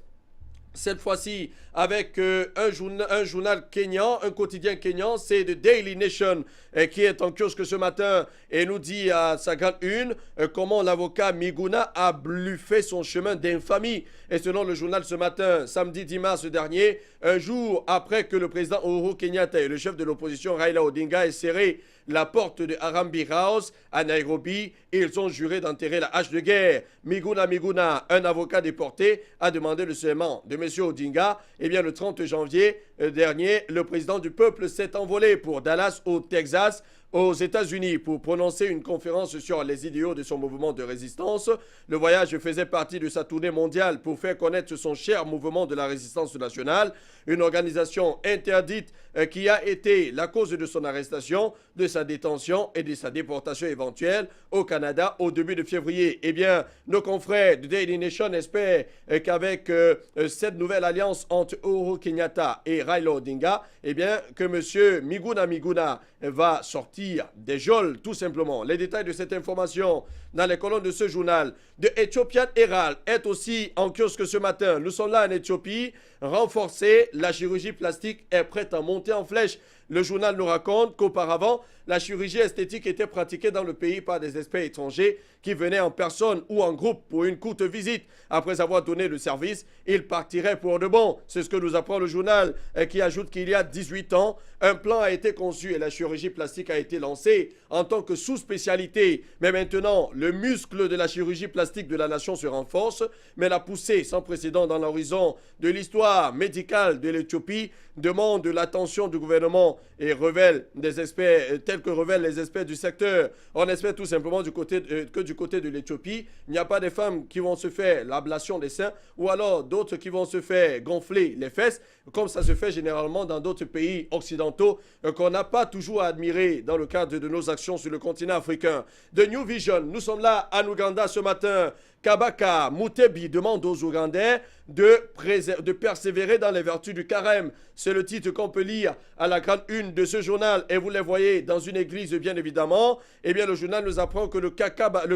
cette fois-ci avec un journal kényan, un quotidien kényan, c'est The Daily Nation qui est en kiosque ce matin et nous dit à sa grande une comment l'avocat Miguna a bluffé son chemin d'infamie. Et selon le journal ce matin, samedi 10 mars dernier, un jour après que le président Uhuru Kenyatta et le chef de l'opposition Raila Odinga aient serré la porte de Harambee House à Nairobi, ils ont juré d'enterrer la hache de guerre. Miguna, un avocat déporté, a demandé le serment de M. Odinga. Eh bien, le 30 janvier dernier, le président du peuple s'est envolé pour Dallas, au Texas, aux États-Unis pour prononcer une conférence sur les idéaux de son mouvement de résistance. Le voyage faisait partie de sa tournée mondiale pour faire connaître son cher mouvement de la résistance nationale, une organisation interdite qui a été la cause de son arrestation, de sa détention et de sa déportation éventuelle au Canada au début de février. Eh bien, nos confrères de Daily Nation espèrent qu'avec cette nouvelle alliance entre Uhuru Kenyatta et Raila Odinga, eh bien, que M. Miguna va sortir des geôles, tout simplement. Les détails de cette information dans les colonnes de ce journal. The Ethiopian Herald est aussi en kiosque ce matin. Nous sommes là en Éthiopie. Renforcée, la chirurgie plastique est prête à monter en flèche. Le journal nous raconte qu'auparavant, la chirurgie esthétique était pratiquée dans le pays par des experts étrangers qui venaient en personne ou en groupe pour une courte visite. Après avoir donné le service, ils partiraient pour de bon. C'est ce que nous apprend le journal qui ajoute qu'il y a 18 ans, un plan a été conçu et la chirurgie plastique a été lancée en tant que sous-spécialité. Mais maintenant, le muscle de la chirurgie plastique de la nation se renforce, mais la poussée sans précédent dans l'horizon de l'histoire médicale de l'Éthiopie demande l'attention du gouvernement et révèle des experts, tels que révèlent les experts du secteur. On espère tout simplement que du côté de l'Éthiopie, il n'y a pas des femmes qui vont se faire l'ablation des seins ou alors d'autres qui vont se faire gonfler les fesses, comme ça se fait généralement dans d'autres pays occidentaux qu'on n'a pas toujours admiré dans le cadre de nos actions sur le continent africain. The New Vision, nous sommes là en Ouganda ce matin. Kabaka Mutebi demande aux Ougandais de persévérer dans les vertus du carême. C'est le titre qu'on peut lire à la grande une de ce journal. Et vous les voyez dans une église, bien évidemment. Eh bien, le journal nous apprend que le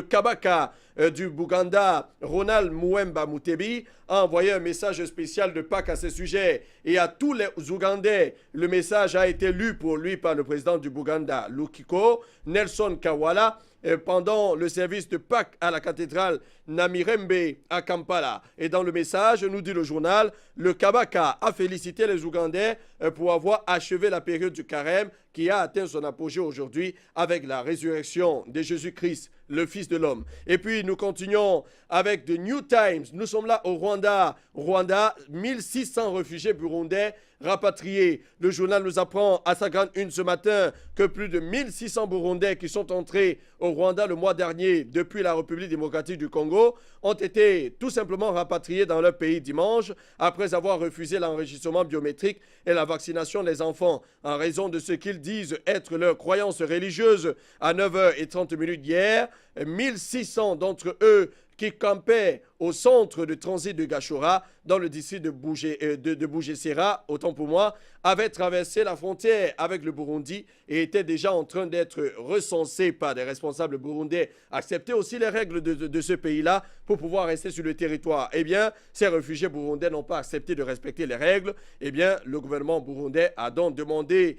Kabaka du Bouganda, Ronald Muwemba Mutebi, a envoyé un message spécial de Pâques à ce sujet. Et à tous les Ougandais, le message a été lu pour lui par le président du Bouganda, Lukiko, Nelson Kawala, pendant le service de Pâques à la cathédrale Namirembe à Kampala. Et dans le message, nous dit le journal, le Kabaka a félicité les Ougandais pour avoir achevé la période du carême qui a atteint son apogée aujourd'hui avec la résurrection de Jésus-Christ, le Fils de l'homme. Et puis nous continuons avec The New Times. Nous sommes là au Rwanda. Rwanda, 1600 réfugiés burundais rapatriés. Le journal nous apprend à sa grande une ce matin que plus de 1600 Burundais qui sont entrés au Rwanda le mois dernier depuis la République démocratique du Congo ont été tout simplement rapatriés dans leur pays dimanche après avoir refusé l'enregistrement biométrique et la vaccination des enfants en raison de ce qu'ils disent être leur croyance religieuse. À 9h30 hier, 1600 d'entre eux qui campaient au centre de transit de Gashora, dans le district de Bugesera, autant pour moi, avaient traversé la frontière avec le Burundi et étaient déjà en train d'être recensés par des responsables burundais, accepter aussi les règles de ce pays-là pour pouvoir rester sur le territoire. Eh bien, ces réfugiés burundais n'ont pas accepté de respecter les règles. Eh bien, le gouvernement burundais a donc demandé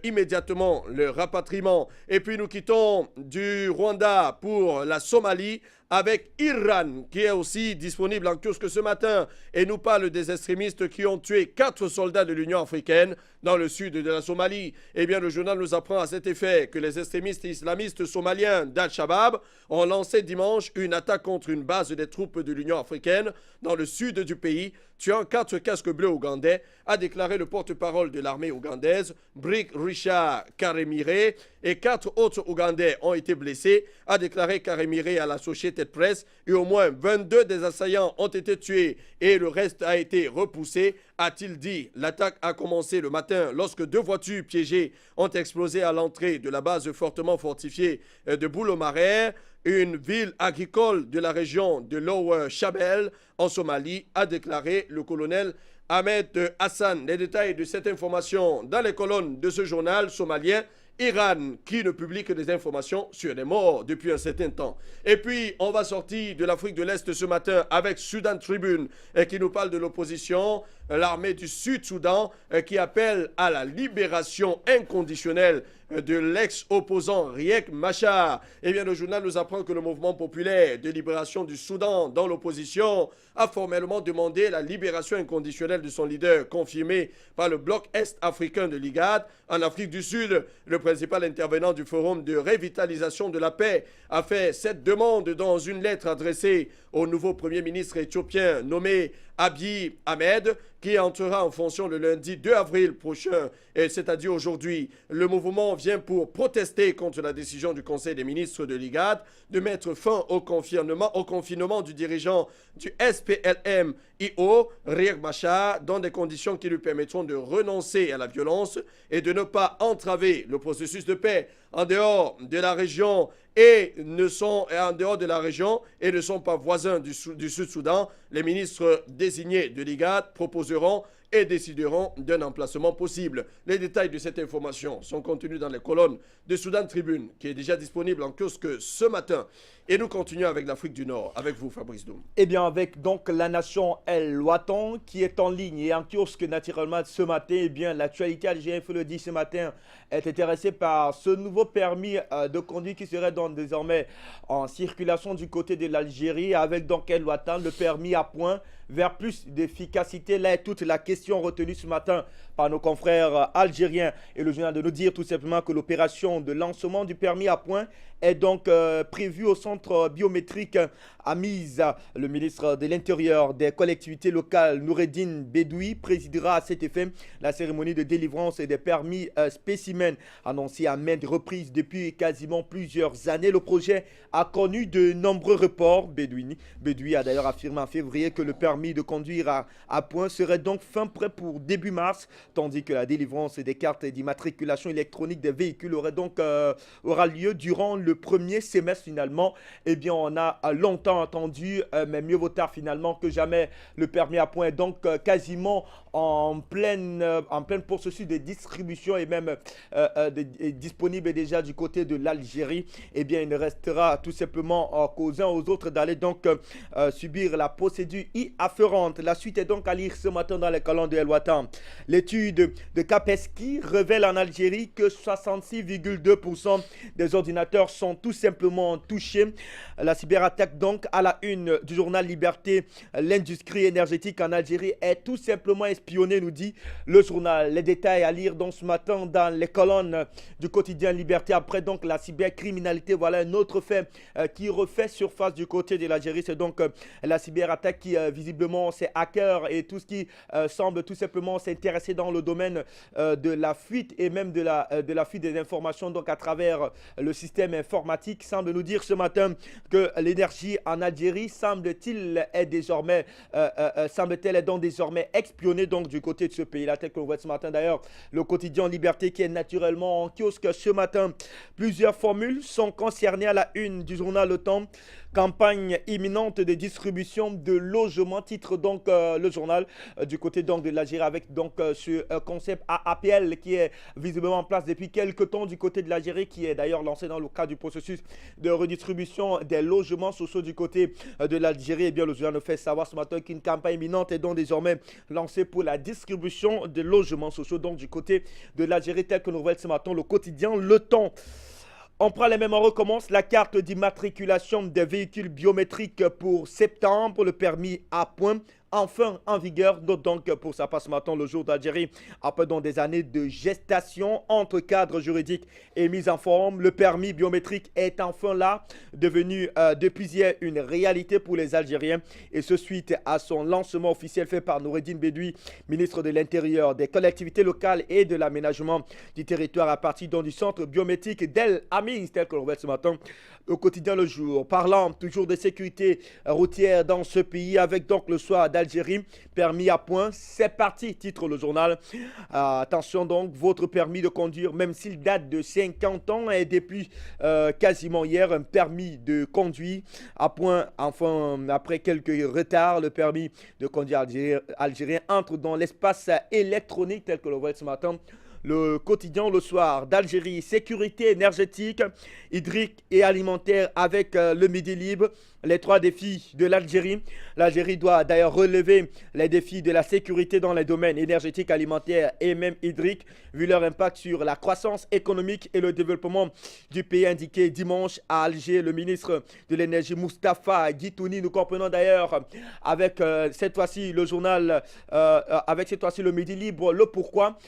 immédiatement le rapatriement. Et puis nous quittons du Rwanda pour la Somalie avec Iran, qui est aussi disponible en kiosque ce matin et nous parle des extrémistes qui ont tué 4 soldats de l'Union africaine dans le sud de la Somalie. Eh bien, le journal nous apprend à cet effet que les extrémistes islamistes somaliens d'Al-Shabaab ont lancé dimanche une attaque contre une base des troupes de l'Union africaine dans le sud du pays, tuant 4 casques bleus ougandais, a déclaré le porte-parole de l'armée ougandaise, Brig Richard Karemire, et 4 autres Ougandais ont été blessés, a déclaré Karemire à l'Associated Press, et au moins 22 des assaillants ont été tués et le reste a été repoussé, a-t-il dit. L'attaque a commencé le matin lorsque 2 voitures piégées ont explosé à l'entrée de la base fortement fortifiée de Boulomare, une ville agricole de la région de Lower Shabelle en Somalie, a déclaré le colonel Ahmed Hassan. Les détails de cette information dans les colonnes de ce journal somalien. Iran qui ne publie que des informations sur les morts depuis un certain temps. Et puis, on va sortir de l'Afrique de l'Est ce matin avec Sudan Tribune qui nous parle de l'opposition, l'armée du Sud-Soudan qui appelle à la libération inconditionnelle de l'ex-opposant Riek Machar. Eh bien, le journal nous apprend que le mouvement populaire de libération du Soudan dans l'opposition a formellement demandé la libération inconditionnelle de son leader, confirmé par le bloc est-africain de l'IGAD. En Afrique du Sud, le principal intervenant du Forum de revitalisation de la paix a fait cette demande dans une lettre adressée au nouveau Premier ministre éthiopien nommé Abiy Ahmed, qui entrera en fonction le lundi 2 avril prochain, c'est-à-dire aujourd'hui. Le mouvement vient pour protester contre la décision du Conseil des ministres de l'IGAD de mettre fin au confinement du dirigeant du SPLM-IO, Riek Machar, dans des conditions qui lui permettront de renoncer à la violence et de ne pas entraver le processus de paix en dehors de la région et ne sont pas voisins du Sud-Soudan. Les ministres désignés de l'IGAD proposeront et décideront d'un emplacement possible. Les détails de cette information sont contenus dans les colonnes de Sudan Tribune, qui est déjà disponible en kiosque ce matin. Et nous continuons avec l'Afrique du Nord. Avec vous, Fabrice Doum. Eh bien, avec donc la nation El Watan qui est en ligne et en kiosque naturellement ce matin, eh bien, l'actualité algérienne, il faut le dire ce matin, est intéressée par ce nouveau permis de conduire qui serait donc désormais en circulation du côté de l'Algérie avec donc El Watan, le permis à points vers plus d'efficacité. Là est toute la question retenue ce matin par nos confrères algériens et le journal de nous dire tout simplement que l'opération de lancement du permis à points est donc prévue au centre biométrique à Mise. Le ministre de l'Intérieur des collectivités locales, Noureddine Bedoui, présidera à cet effet la cérémonie de délivrance des permis spécimens annoncée à maintes reprises depuis quasiment plusieurs années. Le projet a connu de nombreux reports. Bedoui a d'ailleurs affirmé en février que le permis de conduire à points serait donc fin prêt pour début mars, tandis que la délivrance des cartes d'immatriculation électronique des véhicules aura lieu durant le premier semestre finalement. Eh bien, on a longtemps attendu, mais mieux vaut tard finalement que jamais. Le permis à points est donc quasiment en pleine processus de distribution et même disponible déjà du côté de l'Algérie. Eh bien, il ne restera tout simplement qu'aux uns aux autres d'aller donc subir la procédure y afférente. La suite est donc à lire ce matin dans les colonnes de El Watan. L'étude de Kaspersky révèle en Algérie que 66,2% des ordinateurs sont tout simplement touchés. La cyberattaque donc à la une du journal Liberté, l'industrie énergétique en Algérie est tout simplement espionnée, nous dit le journal. Les détails à lire donc ce matin dans les colonnes du quotidien Liberté. Après donc la cybercriminalité, voilà un autre fait qui refait surface du côté de l'Algérie. C'est donc la cyberattaque qui visiblement c'est hackers et tout ce qui semble tout simplement s'intéresser dans le domaine de la fuite et même de la fuite des informations donc à travers le système informatique. Semble nous dire ce matin que l'énergie en Algérie semble-t-elle est désormais espionnée donc du côté de ce pays-là, tel que l'on voit ce matin d'ailleurs le quotidien Liberté qui est naturellement en kiosque ce matin. Plusieurs formules sont concernées à la une du journal Le Temps. Campagne imminente de distribution de logements, titre donc le journal du côté donc de l'Algérie avec donc ce concept APL qui est visiblement en place depuis quelques temps du côté de l'Algérie, qui est d'ailleurs lancé dans le cadre du processus de redistribution des logements sociaux du côté de l'Algérie. Et bien le journal nous fait savoir ce matin qu'une campagne imminente est donc désormais lancée pour la distribution des logements sociaux donc du côté de l'Algérie, tel que nous voyons ce matin le quotidien Le Temps. On prend les mêmes, on recommence. La carte d'immatriculation des véhicules biométriques pour septembre, le permis à point. Enfin en vigueur, donc pour ça passe maintenant le jour d'Algérie, après donc des années de gestation entre cadre juridique et mise en forme, le permis biométrique est enfin là, devenu depuis hier une réalité pour les Algériens et ce suite à son lancement officiel fait par Noureddine Bedoui, ministre de l'Intérieur, des collectivités locales et de l'aménagement du territoire à partir donc du centre biométrique d'El Amin, tel que l'on voit ce matin au quotidien Le Jour. Parlant toujours de sécurité routière dans ce pays avec donc le soir d'Algérie, permis à point, c'est parti, titre le journal. Attention donc, votre permis de conduire, même s'il date de 50 ans, est depuis quasiment hier un permis de conduire à point. Enfin, après quelques retards, le permis de conduire algérien entre dans l'espace électronique tel que l'on voit ce matin. Le quotidien le soir d'Algérie, sécurité énergétique, hydrique et alimentaire avec le Midi Libre, les trois défis de l'Algérie. L'Algérie doit d'ailleurs relever les défis de la sécurité dans les domaines énergétiques, alimentaires et même hydriques, vu leur impact sur la croissance économique et le développement du pays, indiqué dimanche à Alger le ministre de l'énergie Moustapha Guitouni. Nous comprenons d'ailleurs avec cette fois-ci le journal, avec cette fois-ci le Midi Libre, le pourquoi.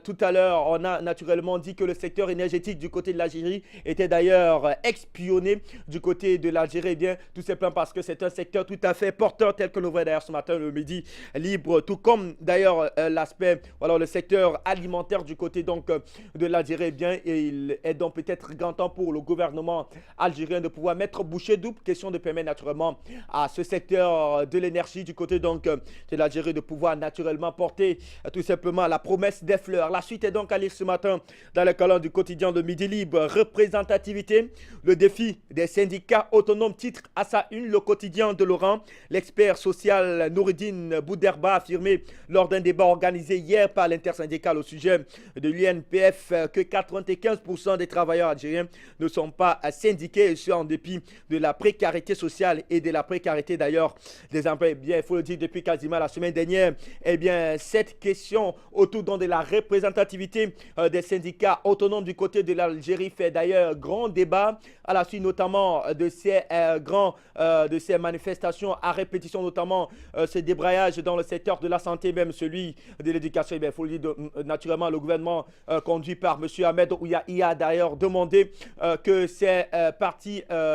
Tout à l'heure, on a naturellement dit que le secteur énergétique du côté de l'Algérie était d'ailleurs expionné du côté de l'Algérie. Eh bien, tout simplement parce que c'est un secteur tout à fait porteur, tel que nous voyons d'ailleurs ce matin le Midi Libre, tout comme d'ailleurs l'aspect, voilà, le secteur alimentaire du côté donc de l'Algérie. Eh bien, il est donc peut-être grand temps pour le gouvernement algérien de pouvoir mettre bouchée double, question de permettre naturellement à ce secteur de l'énergie du côté donc de l'Algérie de pouvoir naturellement porter tout simplement la promesse des fleurs. La suite est donc à lire ce matin dans le colonne du quotidien de Midi Libre. Représentativité, le défi des syndicats autonomes, titre à sa une le quotidien de Laurent. L'expert social Noureddine Bouderba a affirmé lors d'un débat organisé hier par l'intersyndicale au sujet de l'UNPF que 95% des travailleurs algériens ne sont pas syndiqués, et ce en dépit de la précarité sociale et de la précarité d'ailleurs des emplois. Eh bien, il faut le dire, depuis quasiment la semaine dernière, eh bien, cette question autour de la représentativité des syndicats autonomes du côté de l'Algérie fait d'ailleurs grand débat à la suite notamment de ces manifestations à répétition, notamment ces débrayages dans le secteur de la santé, même celui de l'éducation. Il faut le dire, naturellement, le gouvernement conduit par M. Ahmed Ouyahi a d'ailleurs demandé que ces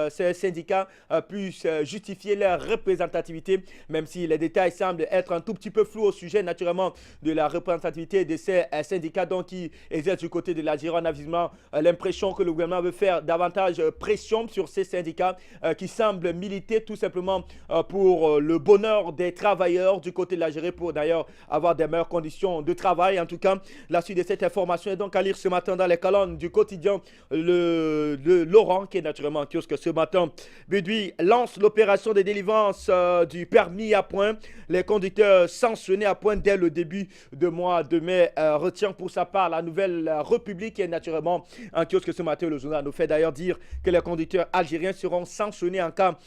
ces syndicats puissent justifier leur représentativité, même si les détails semblent être un tout petit peu flous au sujet naturellement de la représentativité de ces syndicats donc, qui exercent du côté de l'Algérie. On a visiblement l'impression que le gouvernement veut faire davantage pression sur ces syndicats qui semblent militer tout simplement pour le bonheur des travailleurs du côté de l'Algérie, pour d'ailleurs avoir des meilleures conditions de travail. En tout cas, la suite de cette information est donc à lire ce matin dans les colonnes du quotidien de Laurent, qui est naturellement en kiosque ce matin. Bedoui lance l'opération de délivrance du permis à point. Les conducteurs sanctionnés à point dès le début de mois de mai retient pour sa part la Nouvelle République, qui est naturellement en kiosque ce matin. Le journal nous fait d'ailleurs dire que les conducteurs algériens seront sanctionnés en cas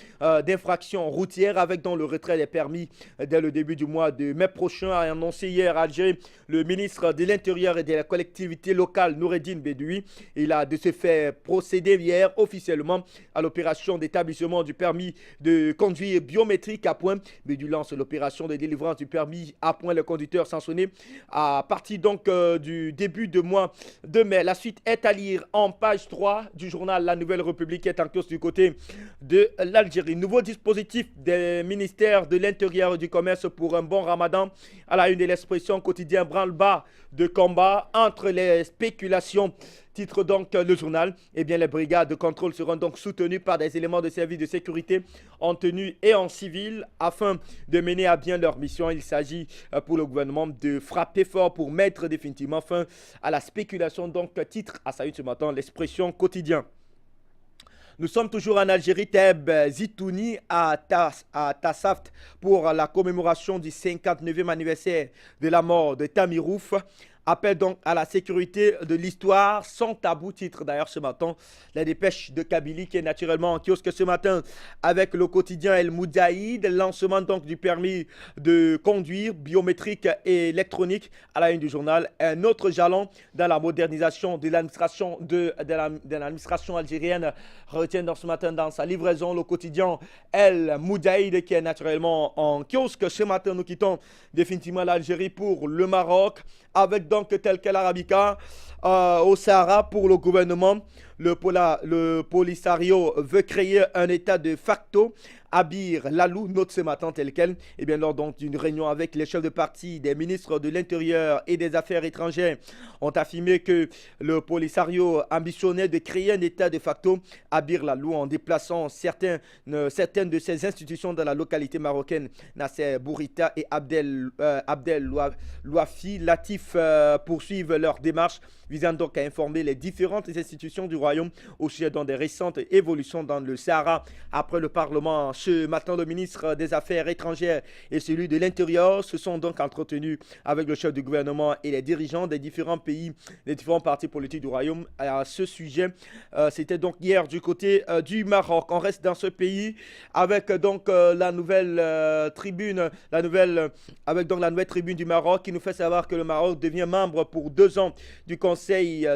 d'infraction routière, avec dans le retrait des permis dès le début du mois de mai prochain, a annoncé hier à Alger le ministre de l'Intérieur et de la collectivité locale Noureddine Bedoui. Il a de ce fait procédé hier officiellement à l'opération d'établissement du permis de conduire biométrique à point. Bedoui lance l'opération de délivrance du permis à point. Les conducteurs sanctionnés à partir donc du début de mois de mai. La suite est à lire en page 3 du journal La Nouvelle République, qui est en course du côté de l'Algérie. Nouveau dispositif des ministères de l'Intérieur et du Commerce pour un bon ramadan. À la une de l'Expression quotidien, branle-bas de combat entre les spéculations. Titre donc le journal. Eh bien, les brigades de contrôle seront donc soutenues par des éléments de service de sécurité en tenue et en civil afin de mener à bien leur mission. Il s'agit pour le gouvernement de frapper fort pour mettre définitivement fin à la spéculation. Donc, titre à sa une ce matin, l'Expression quotidien. Nous sommes toujours en Algérie. Theb Zitouni à Tassaft pour la commémoration du 59e anniversaire de la mort de Tamirouf. appelle donc à la sécurité de l'histoire sans tabou, titre d'ailleurs ce matin la dépêche de Kabylie qui est naturellement en kiosque ce matin avec le quotidien El Moudjahid, lancement donc du permis de conduire biométrique et électronique à la une du journal. Un autre jalon dans la modernisation de l'administration algérienne retient dans ce matin dans sa livraison le quotidien El Moudjahid qui est naturellement en kiosque. Ce matin, nous quittons définitivement l'Algérie pour le Maroc avec donc tel quel Arabica au Sahara pour le gouvernement. Le Polisario veut créer un état de facto. Abir Lalou note ce matin tel quel, et bien lors donc d'une réunion avec les chefs de parti, des ministres de l'Intérieur et des Affaires étrangères, ont affirmé que le Polisario ambitionnait de créer un état de facto. Abir Lalou en déplaçant certaines de ses institutions dans la localité marocaine, Nasser Bourita et Abdel Louafi Latif poursuivent leur démarche visant donc à informer les différentes institutions du royaume au sujet des récentes évolutions dans le Sahara. Après le Parlement, ce matin, le ministre des Affaires étrangères et celui de l'Intérieur se sont donc entretenus avec le chef du gouvernement et les dirigeants des différents pays, des différents partis politiques du royaume à ce sujet. C'était donc hier du côté du Maroc. On reste dans ce pays avec donc la nouvelle tribune du Maroc qui nous fait savoir que le Maroc devient membre pour 2 ans du Conseil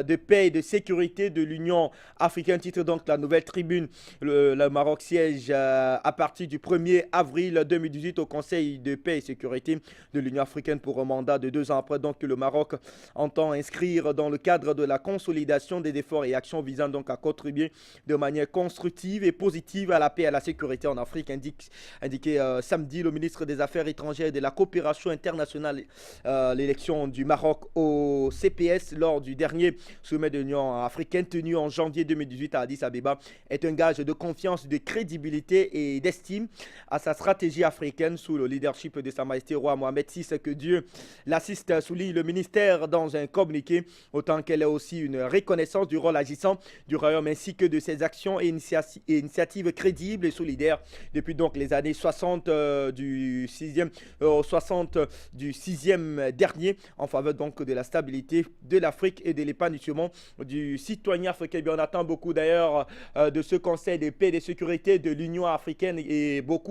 de paix et de sécurité de l'Union africaine. Titre donc la nouvelle tribune. Le Maroc siège à partir du 1er avril 2018 au Conseil de paix et sécurité de l'Union africaine pour un mandat de 2 ans après donc que le Maroc entend inscrire dans le cadre de la consolidation des efforts et actions visant donc à contribuer de manière constructive et positive à la paix et à la sécurité en Afrique, indiqué samedi le ministre des Affaires étrangères et de la coopération internationale. L'élection du Maroc au CPS lors du dernier sommet de l'Union africaine tenu en janvier 2018 à Addis Abeba est un gage de confiance, de crédibilité et d'estime à sa stratégie africaine sous le leadership de Sa Majesté Roi Mohamed VI. Que Dieu l'assiste, souligne le ministère dans un communiqué, autant qu'elle est aussi une reconnaissance du rôle agissant du royaume ainsi que de ses actions et initiatives crédibles et solidaires depuis donc les années 60 du 6e dernier en faveur donc de la stabilité de l'Afrique et de l'épanouissement du citoyen africain. Bien, on attend beaucoup d'ailleurs de ce Conseil de paix et de sécurité de l'Union africaine et bon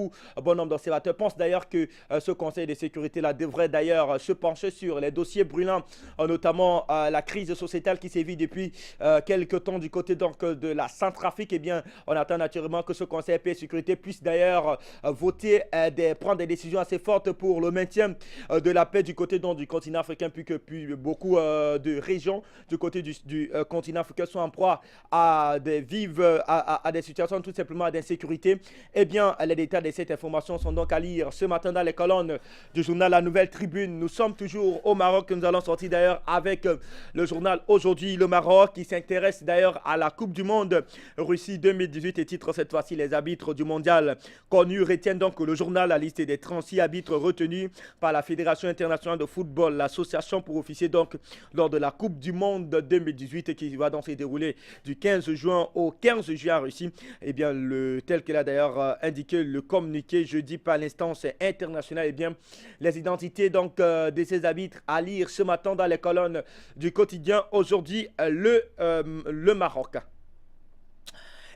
nombre d'observateurs pensent d'ailleurs que ce Conseil de sécurité là devrait d'ailleurs se pencher sur les dossiers brûlants, notamment la crise sociétale qui sévit depuis quelques temps du côté donc de la Centrafrique. Et bien, on attend naturellement que ce Conseil de paix et sécurité puisse d'ailleurs prendre des décisions assez fortes pour le maintien de la paix du côté donc du continent africain, puisque beaucoup de régions du côté du continent africain sont en proie à des situations tout simplement d'insécurité. Eh bien, les détails de cette information sont donc à lire ce matin dans les colonnes du journal La Nouvelle Tribune. Nous sommes toujours au Maroc, que nous allons sortir d'ailleurs avec le journal Aujourd'hui le Maroc qui s'intéresse d'ailleurs à la Coupe du Monde Russie 2018 et titre cette fois-ci les arbitres du mondial connus. Retiennent donc le journal la liste des 36 arbitres retenus par la Fédération internationale de football, l'association pour officier donc lors de la Coupe du Monde 2018 qui va donc se dérouler du 15 juin au 15 juillet en Russie. Eh bien, tel qu'elle a d'ailleurs indiqué le communiqué jeudi par l'instance internationale, eh bien, les identités donc de ces arbitres à lire ce matin dans les colonnes du quotidien Aujourd'hui le Maroc.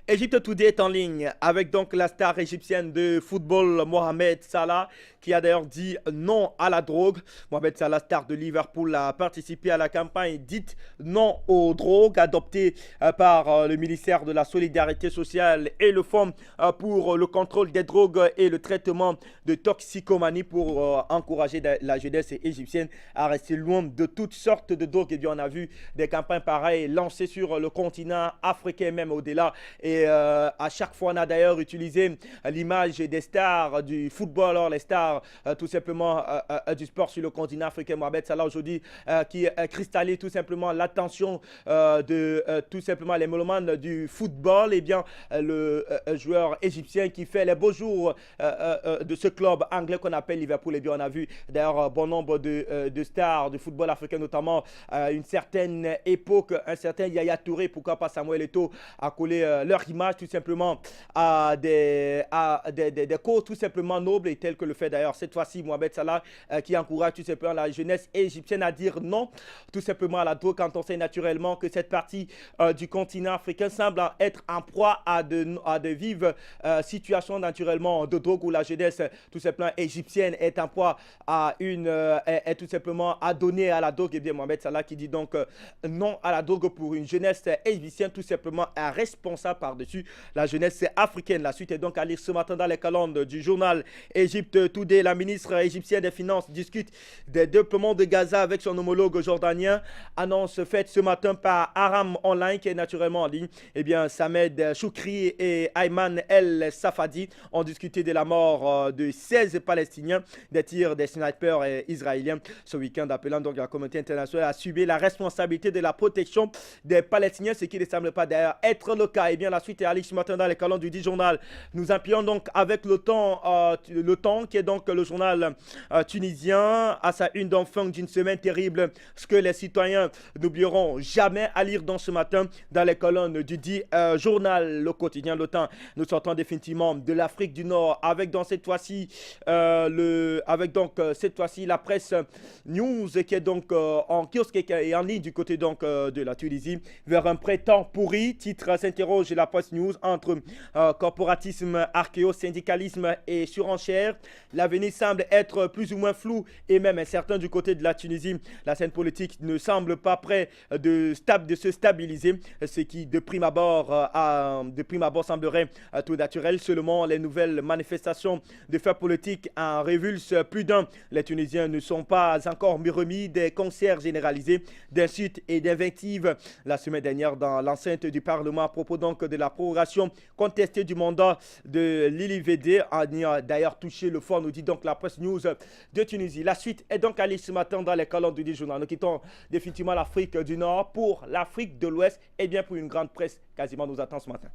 Egypte Today est en ligne avec donc la star égyptienne de football Mohamed Salah qui a d'ailleurs dit non à la drogue. Mohamed Salah, star de Liverpool, a participé à la campagne dite non aux drogues adoptée par le ministère de la Solidarité sociale et le Fonds pour le contrôle des drogues et le traitement de toxicomanie pour encourager la jeunesse égyptienne à rester loin de toutes sortes de drogues. Et bien, on a vu des campagnes pareilles lancées sur le continent africain, même au-delà. Et à chaque fois, on a d'ailleurs utilisé l'image des stars du football, alors les stars tout simplement du sport sur le continent africain. Mohamed Salah aujourd'hui qui cristallise tout simplement l'attention de tout simplement les mélomanes du football. Et bien le joueur égyptien qui fait les beaux jours de ce club anglais qu'on appelle Liverpool. Et bien on a vu d'ailleurs bon nombre de stars du football africain, notamment une certaine époque, un certain Yaya Touré, pourquoi pas Samuel Eto'o, a collé leur image tout simplement des causes tout simplement nobles, et telles que le fait d'ailleurs cette fois-ci Mohamed Salah, qui encourage tout simplement la jeunesse égyptienne à dire non tout simplement à la drogue, quand on sait naturellement que cette partie du continent africain semble être en proie à de vives situations naturellement de drogue, où la jeunesse tout simplement égyptienne est en proie à est tout simplement adonnée à la drogue. Et bien Mohamed Salah qui dit donc non à la drogue pour une jeunesse égyptienne tout simplement responsable par-dessus la jeunesse africaine. La suite est donc à lire ce matin dans les calendes du journal Egypte Today. La ministre égyptienne des Finances discute des développements de Gaza avec son homologue jordanien. Annonce faite ce matin par Aram Online, qui est naturellement en ligne. Eh bien, Samed Choukri et Ayman El Safadi ont discuté de la mort de 16 Palestiniens, des tirs des snipers israéliens ce week-end, appelant donc la communauté internationale à subir la responsabilité de la protection des Palestiniens, ce qui ne semble pas d'ailleurs être le cas. Eh bien, la suite est à lire ce matin dans les calendes du 10 journal. Nous appuyons donc avec le temps, qui est donc le journal tunisien, à sa une d'enfant d'une semaine terrible, ce que les citoyens n'oublieront jamais, à lire dans ce matin dans les colonnes du dit journal Le Quotidien Le Temps. Nous sortons définitivement de l'Afrique du Nord avec donc cette fois-ci la presse news, qui est donc en kiosque et en ligne du côté donc de la Tunisie, vers un printemps pourri. Titre s'interroge la presse news entre corporatisme, archéo-syndicalisme et surenchère. L'avenir semble être plus ou moins flou et même incertain du côté de la Tunisie. La scène politique ne semble pas près de se stabiliser, ce qui de prime abord semblerait tout naturel. Seulement, les nouvelles manifestations de faits politiques en révulsent plus d'un. Les Tunisiens ne sont pas encore remis des concerts généralisés d'insultes et d'invectives la semaine dernière dans l'enceinte du Parlement, à propos donc de la prorogation contestée du mandat de l'ILVD, a d'ailleurs touché le fort, nous dit donc la presse news de Tunisie. La suite est donc à lire ce matin dans les colonnes du journal. Nous quittons définitivement l'Afrique du Nord pour l'Afrique de l'Ouest, et bien pour une grande presse quasiment nous attend ce matin.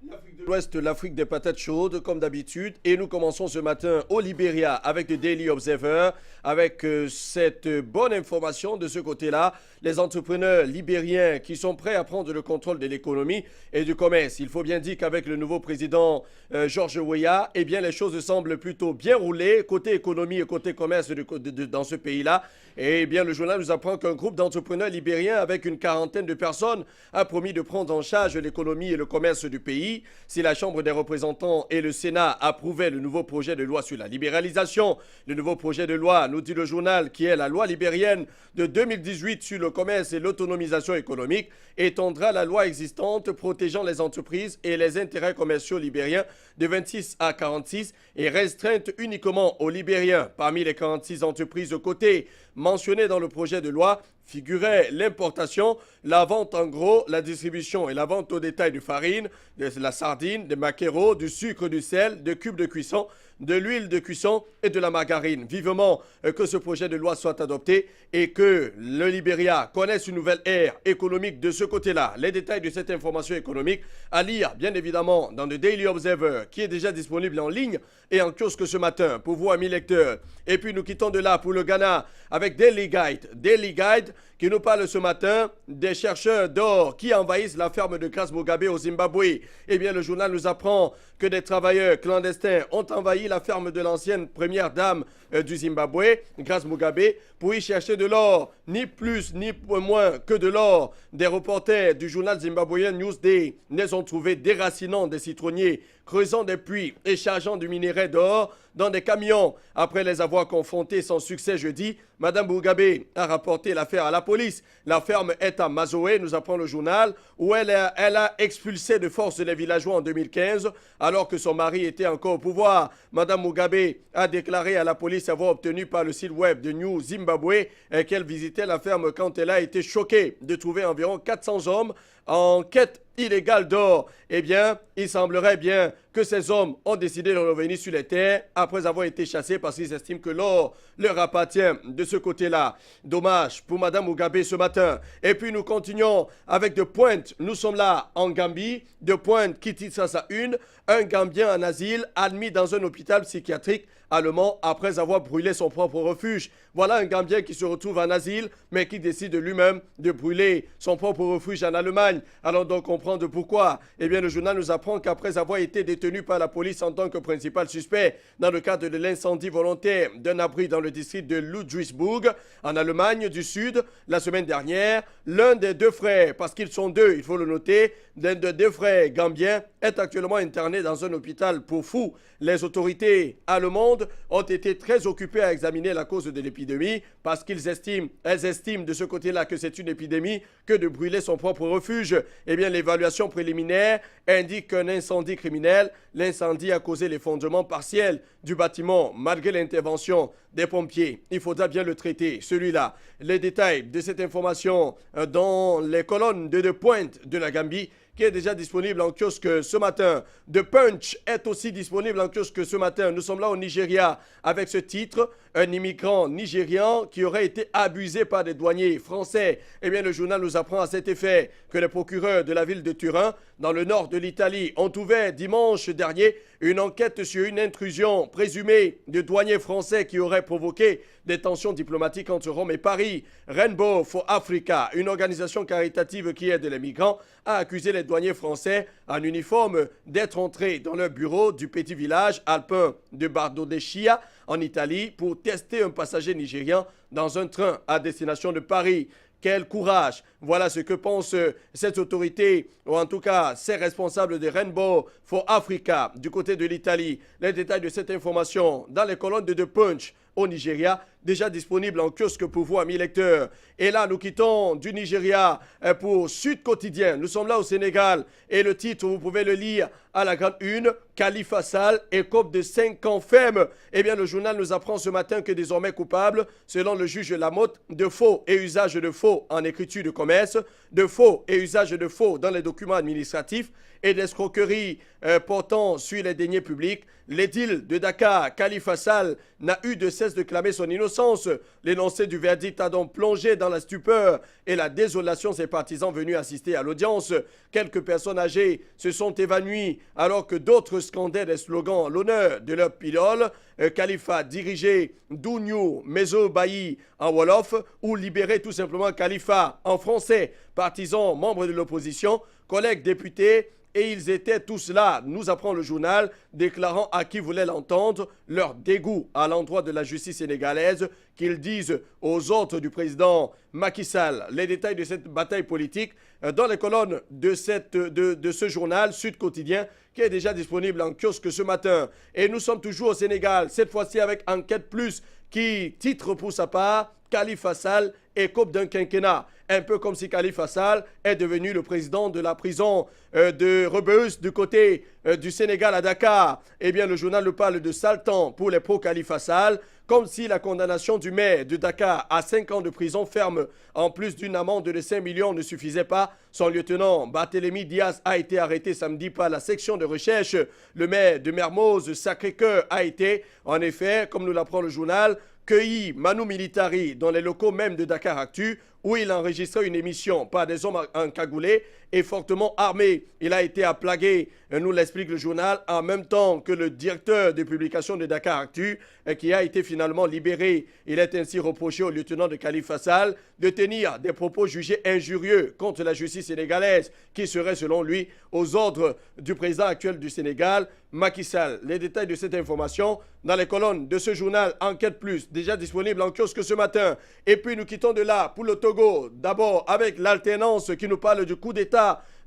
L'Afrique de l'Ouest, l'Afrique des patates chaudes, comme d'habitude. Et nous commençons ce matin au Libéria avec le Daily Observer, avec cette bonne information de ce côté-là. Les entrepreneurs libériens qui sont prêts à prendre le contrôle de l'économie et du commerce. Il faut bien dire qu'avec le nouveau président George Weah, eh bien les choses semblent plutôt bien rouler côté économie et côté commerce dans ce pays-là. Et bien le journal nous apprend qu'un groupe d'entrepreneurs libériens avec une quarantaine de personnes a promis de prendre en charge l'économie et le commerce du pays. Si la Chambre des représentants et le Sénat approuvaient le nouveau projet de loi sur la libéralisation, le nouveau projet de loi, nous dit le journal, qui est la loi libérienne de 2018 sur le commerce et l'autonomisation économique, étendra la loi existante protégeant les entreprises et les intérêts commerciaux libériens de 26 à 46 et restreinte uniquement aux Libériens. Parmi les 46 entreprises de côté mentionnées dans le projet de loi figurait l'importation, la vente en gros, la distribution et la vente au détail de farine, de la sardine, des maquereaux, du sucre, du sel, de cubes de cuisson, de l'huile de cuisson et de la margarine. Vivement que ce projet de loi soit adopté et que le Libéria connaisse une nouvelle ère économique de ce côté-là. Les détails de cette information économique à lire, bien évidemment, dans le Daily Observer, qui est déjà disponible en ligne et en kiosque ce matin pour vous, amis lecteurs. Et puis nous quittons de là pour le Ghana avec Daily Guide. Daily Guide qui nous parle ce matin des chercheurs d'or qui envahissent la ferme de Grace Mugabe au Zimbabwe. Eh bien, le journal nous apprend que des travailleurs clandestins ont envahi la ferme de l'ancienne première dame du Zimbabwe, Grace Mugabe, pour y chercher de l'or, ni plus ni moins que de l'or. Des reporters du journal zimbabwéen Newsday les ont trouvés déracinant des citronniers, creusant des puits et chargeant du minerai d'or dans des camions. Après les avoir confrontés sans succès jeudi, Mme Mugabe a rapporté l'affaire à la police. La ferme est à Mazoé, nous apprend le journal, où elle a expulsé de force les villageois en 2015, alors que son mari était encore au pouvoir. Mme Mugabe a déclaré à la police avoir obtenu par le site web de New Zimbabwe qu'elle visitait la ferme quand elle a été choquée de trouver environ 400 hommes en quête illégale d'or. Eh bien, il semblerait bien que ces hommes ont décidé de revenir sur les terres après avoir été chassés parce qu'ils estiment que l'or leur appartient de ce côté-là. Dommage pour Mme Mugabe ce matin. Et puis nous continuons avec De Pointe. Nous sommes là en Gambie. De Pointe qui titre à sa une. Un Gambien en asile admis dans un hôpital psychiatrique allemand après avoir brûlé son propre refuge. Voilà un Gambien qui se retrouve en asile, mais qui décide lui-même de brûler son propre refuge en Allemagne. Allons donc comprendre pourquoi. Eh bien, le journal nous apprend qu'après avoir été détenu par la police en tant que principal suspect dans le cadre de l'incendie volontaire d'un abri dans le district de Ludwigsburg, en Allemagne du Sud, la semaine dernière, l'un des deux frères, parce qu'ils sont deux, il faut le noter, l'un des deux frères gambiens est actuellement interné dans un hôpital pour fous. Les autorités allemandes ont été très occupées à examiner la cause de l'épidémie parce elles estiment de ce côté-là que c'est une épidémie que de brûler son propre refuge. Eh bien, l'évaluation préliminaire indique qu'un incendie criminel, l'incendie a causé l'effondrement partiel du bâtiment malgré l'intervention des pompiers. Il faudra bien le traiter, celui-là. Les détails de cette information dans les colonnes de Pointe de la Gambie, qui est déjà disponible en kiosque ce matin. The Punch est aussi disponible en kiosque ce matin. Nous sommes là au Nigeria avec ce titre, un immigrant nigérian qui aurait été abusé par des douaniers français. Eh bien, le journal nous apprend à cet effet que les procureurs de la ville de Turin, dans le nord de l'Italie, ont ouvert dimanche dernier une enquête sur une intrusion présumée de douaniers français qui aurait provoqué des tensions diplomatiques entre Rome et Paris. Rainbow for Africa, une organisation caritative qui aide les migrants, a accusé les douaniers français en uniforme d'être entrés dans leur bureau du petit village alpin de Bardodecchia en Italie pour tester un passager nigérian dans un train à destination de Paris. Quel courage! Voilà ce que pense cette autorité, ou en tout cas ces responsables de Rainbow for Africa du côté de l'Italie. Les détails de cette information dans les colonnes de The Punch au Nigeria, déjà disponible en kiosque pour vous, amis lecteurs. Et là, nous quittons du Nigeria pour Sud Quotidien. Nous sommes là au Sénégal et le titre, vous pouvez le lire à la grande une, Khalifa Sall écope de 5 ans ferme. Eh bien, le journal nous apprend ce matin que désormais coupable, selon le juge Lamotte, de faux et usage de faux en écriture de commerce, de faux et usage de faux dans les documents administratifs et d'escroquerie portant sur les deniers publics. L'édile de Dakar, Khalifa Sall, n'a eu de cesse de clamer son innocence. L'énoncé du verdict a donc plongé dans la stupeur et la désolation ses partisans venus assister à l'audience. Quelques personnes âgées se sont évanouies alors que d'autres scandaient des slogans en l'honneur de leur idole. Khalifa dirigeait Douniou Mezo Bayi en Wolof ou libérer tout simplement Khalifa en français. Partisans, membres de l'opposition, collègues députés, et ils étaient tous là, nous apprend le journal, déclarant à qui voulait l'entendre leur dégoût à l'endroit de la justice sénégalaise, qu'ils disent aux autres du président Macky Sall. Les détails de cette bataille politique dans les colonnes de ce journal Sud Quotidien qui est déjà disponible en kiosque ce matin. Et nous sommes toujours au Sénégal, cette fois-ci avec Enquête Plus qui titre pour sa part Khalifa Sall écope d'un quinquennat. Un peu comme si Khalifa Sall est devenu le président de la prison de Rebeuss du côté du Sénégal à Dakar. Eh bien, le journal nous parle de sale temps pour les pro-Khalifa Sall, comme si la condamnation du maire de Dakar à 5 ans de prison ferme, en plus d'une amende de 5 millions, ne suffisait pas. Son lieutenant Barthélémy Diaz a été arrêté samedi par la section de recherche. Le maire de Mermoz Sacré-Cœur a été, en effet, comme nous l'apprend le journal, cueilli Manu Militari dans les locaux même de Dakar Actu, où il enregistrait une émission par des hommes encagoulés et fortement armés. Il a été aplagué, nous l'explique le journal, en même temps que le directeur de publication de Dakar Actu, qui a été finalement libéré. Il est ainsi reproché au lieutenant de Khalifa Sall de tenir des propos jugés injurieux contre la justice sénégalaise, qui serait selon lui aux ordres du président actuel du Sénégal, Macky Sall. Les détails de cette information dans les colonnes de ce journal Enquête Plus, déjà disponible en kiosque ce matin. Et puis nous quittons de là pour le Togo, d'abord avec l'alternance qui nous parle du coup d'État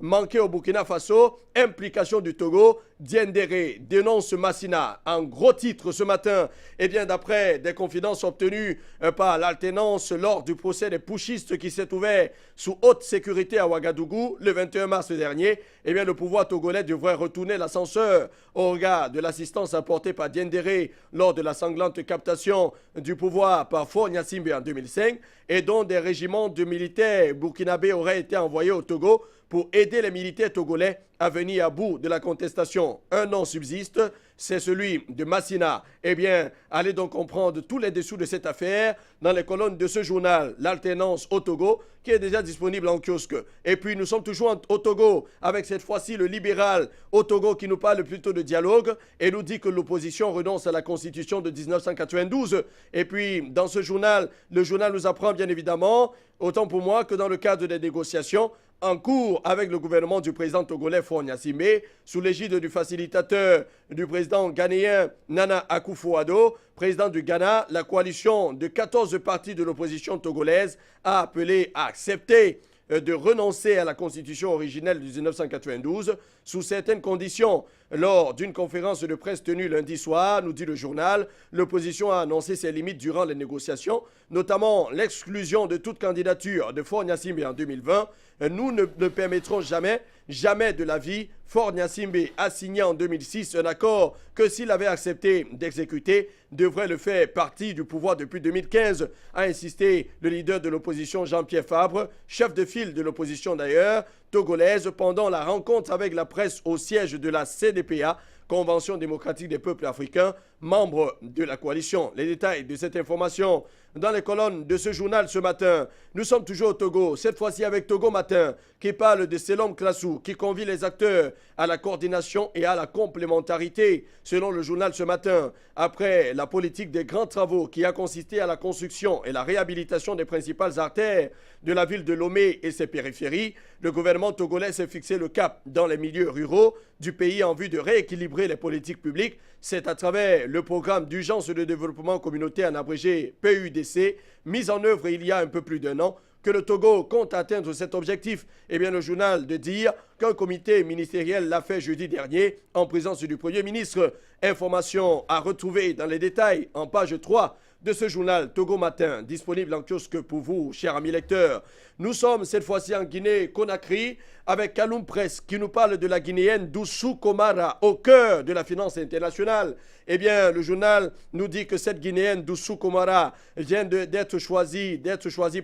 manqué au Burkina Faso, implication du Togo, Diendéré dénonce Massina. En gros titre ce matin, eh bien d'après des confidences obtenues par l'alternance lors du procès des putschistes qui s'est ouvert sous haute sécurité à Ouagadougou le 21 mars dernier, eh bien le pouvoir togolais devrait retourner l'ascenseur au regard de l'assistance apportée par Diendéré lors de la sanglante captation du pouvoir par Faure Gnassingbé en 2005 et dont des régiments de militaires burkinabés auraient été envoyés au Togo pour aider les militaires togolais à venir à bout de la contestation. Un nom subsiste, c'est celui de Massina. Eh bien, allez donc comprendre tous les dessous de cette affaire dans les colonnes de ce journal, L'Alternance au Togo, qui est déjà disponible en kiosque. Et puis, nous sommes toujours au Togo, avec cette fois-ci le libéral au Togo qui nous parle plutôt de dialogue et nous dit que l'opposition renonce à la constitution de 1992. Et puis, dans ce journal, le journal nous apprend bien évidemment, autant pour moi que dans le cadre des négociations, en cours avec le gouvernement du président togolais Faure Gnassingbé, sous l'égide du facilitateur du président ghanéen Nana Akufo-Addo, président du Ghana, la coalition de 14 partis de l'opposition togolaise a appelé à accepter de renoncer à la constitution originelle de 1992 sous certaines conditions. Lors d'une conférence de presse tenue lundi soir, nous dit le journal, l'opposition a annoncé ses limites durant les négociations, notamment l'exclusion de toute candidature de Faure Gnassingbé en 2020. Nous ne permettrons jamais de la vie. Faure Gnassingbé a signé en 2006 un accord que s'il avait accepté d'exécuter, devrait le faire partie du pouvoir depuis 2015, a insisté le leader de l'opposition Jean-Pierre Fabre, chef de file de l'opposition d'ailleurs, togolaise, pendant la rencontre avec la presse au siège de la CDPA, Convention démocratique des peuples africains, membre de la coalition. Les détails de cette information dans les colonnes de ce journal ce matin. Nous sommes toujours au Togo, cette fois-ci avec Togo Matin, qui parle de Selom Klassou, qui convie les acteurs à la coordination et à la complémentarité. Selon le journal ce matin, après la politique des grands travaux qui a consisté à la construction et la réhabilitation des principales artères de la ville de Lomé et ses périphéries, le gouvernement togolais s'est fixé le cap dans les milieux ruraux du pays en vue de rééquilibrer les politiques publiques. C'est à travers le programme d'urgence de développement communautaire en abrégé PUDC, mis en œuvre il y a un peu plus d'un an, que le Togo compte atteindre cet objectif. Eh bien, le journal de dire qu'un comité ministériel l'a fait jeudi dernier en présence du Premier ministre. Information à retrouver dans les détails en page 3 de ce journal Togo Matin, disponible en kiosque pour vous, chers amis lecteurs. Nous sommes cette fois-ci en Guinée-Conakry avec Kaloum Presse qui nous parle de la Guinéenne Doussou Komara au cœur de la finance internationale. Eh bien, le journal nous dit que cette Guinéenne Doussou Komara vient d'être choisie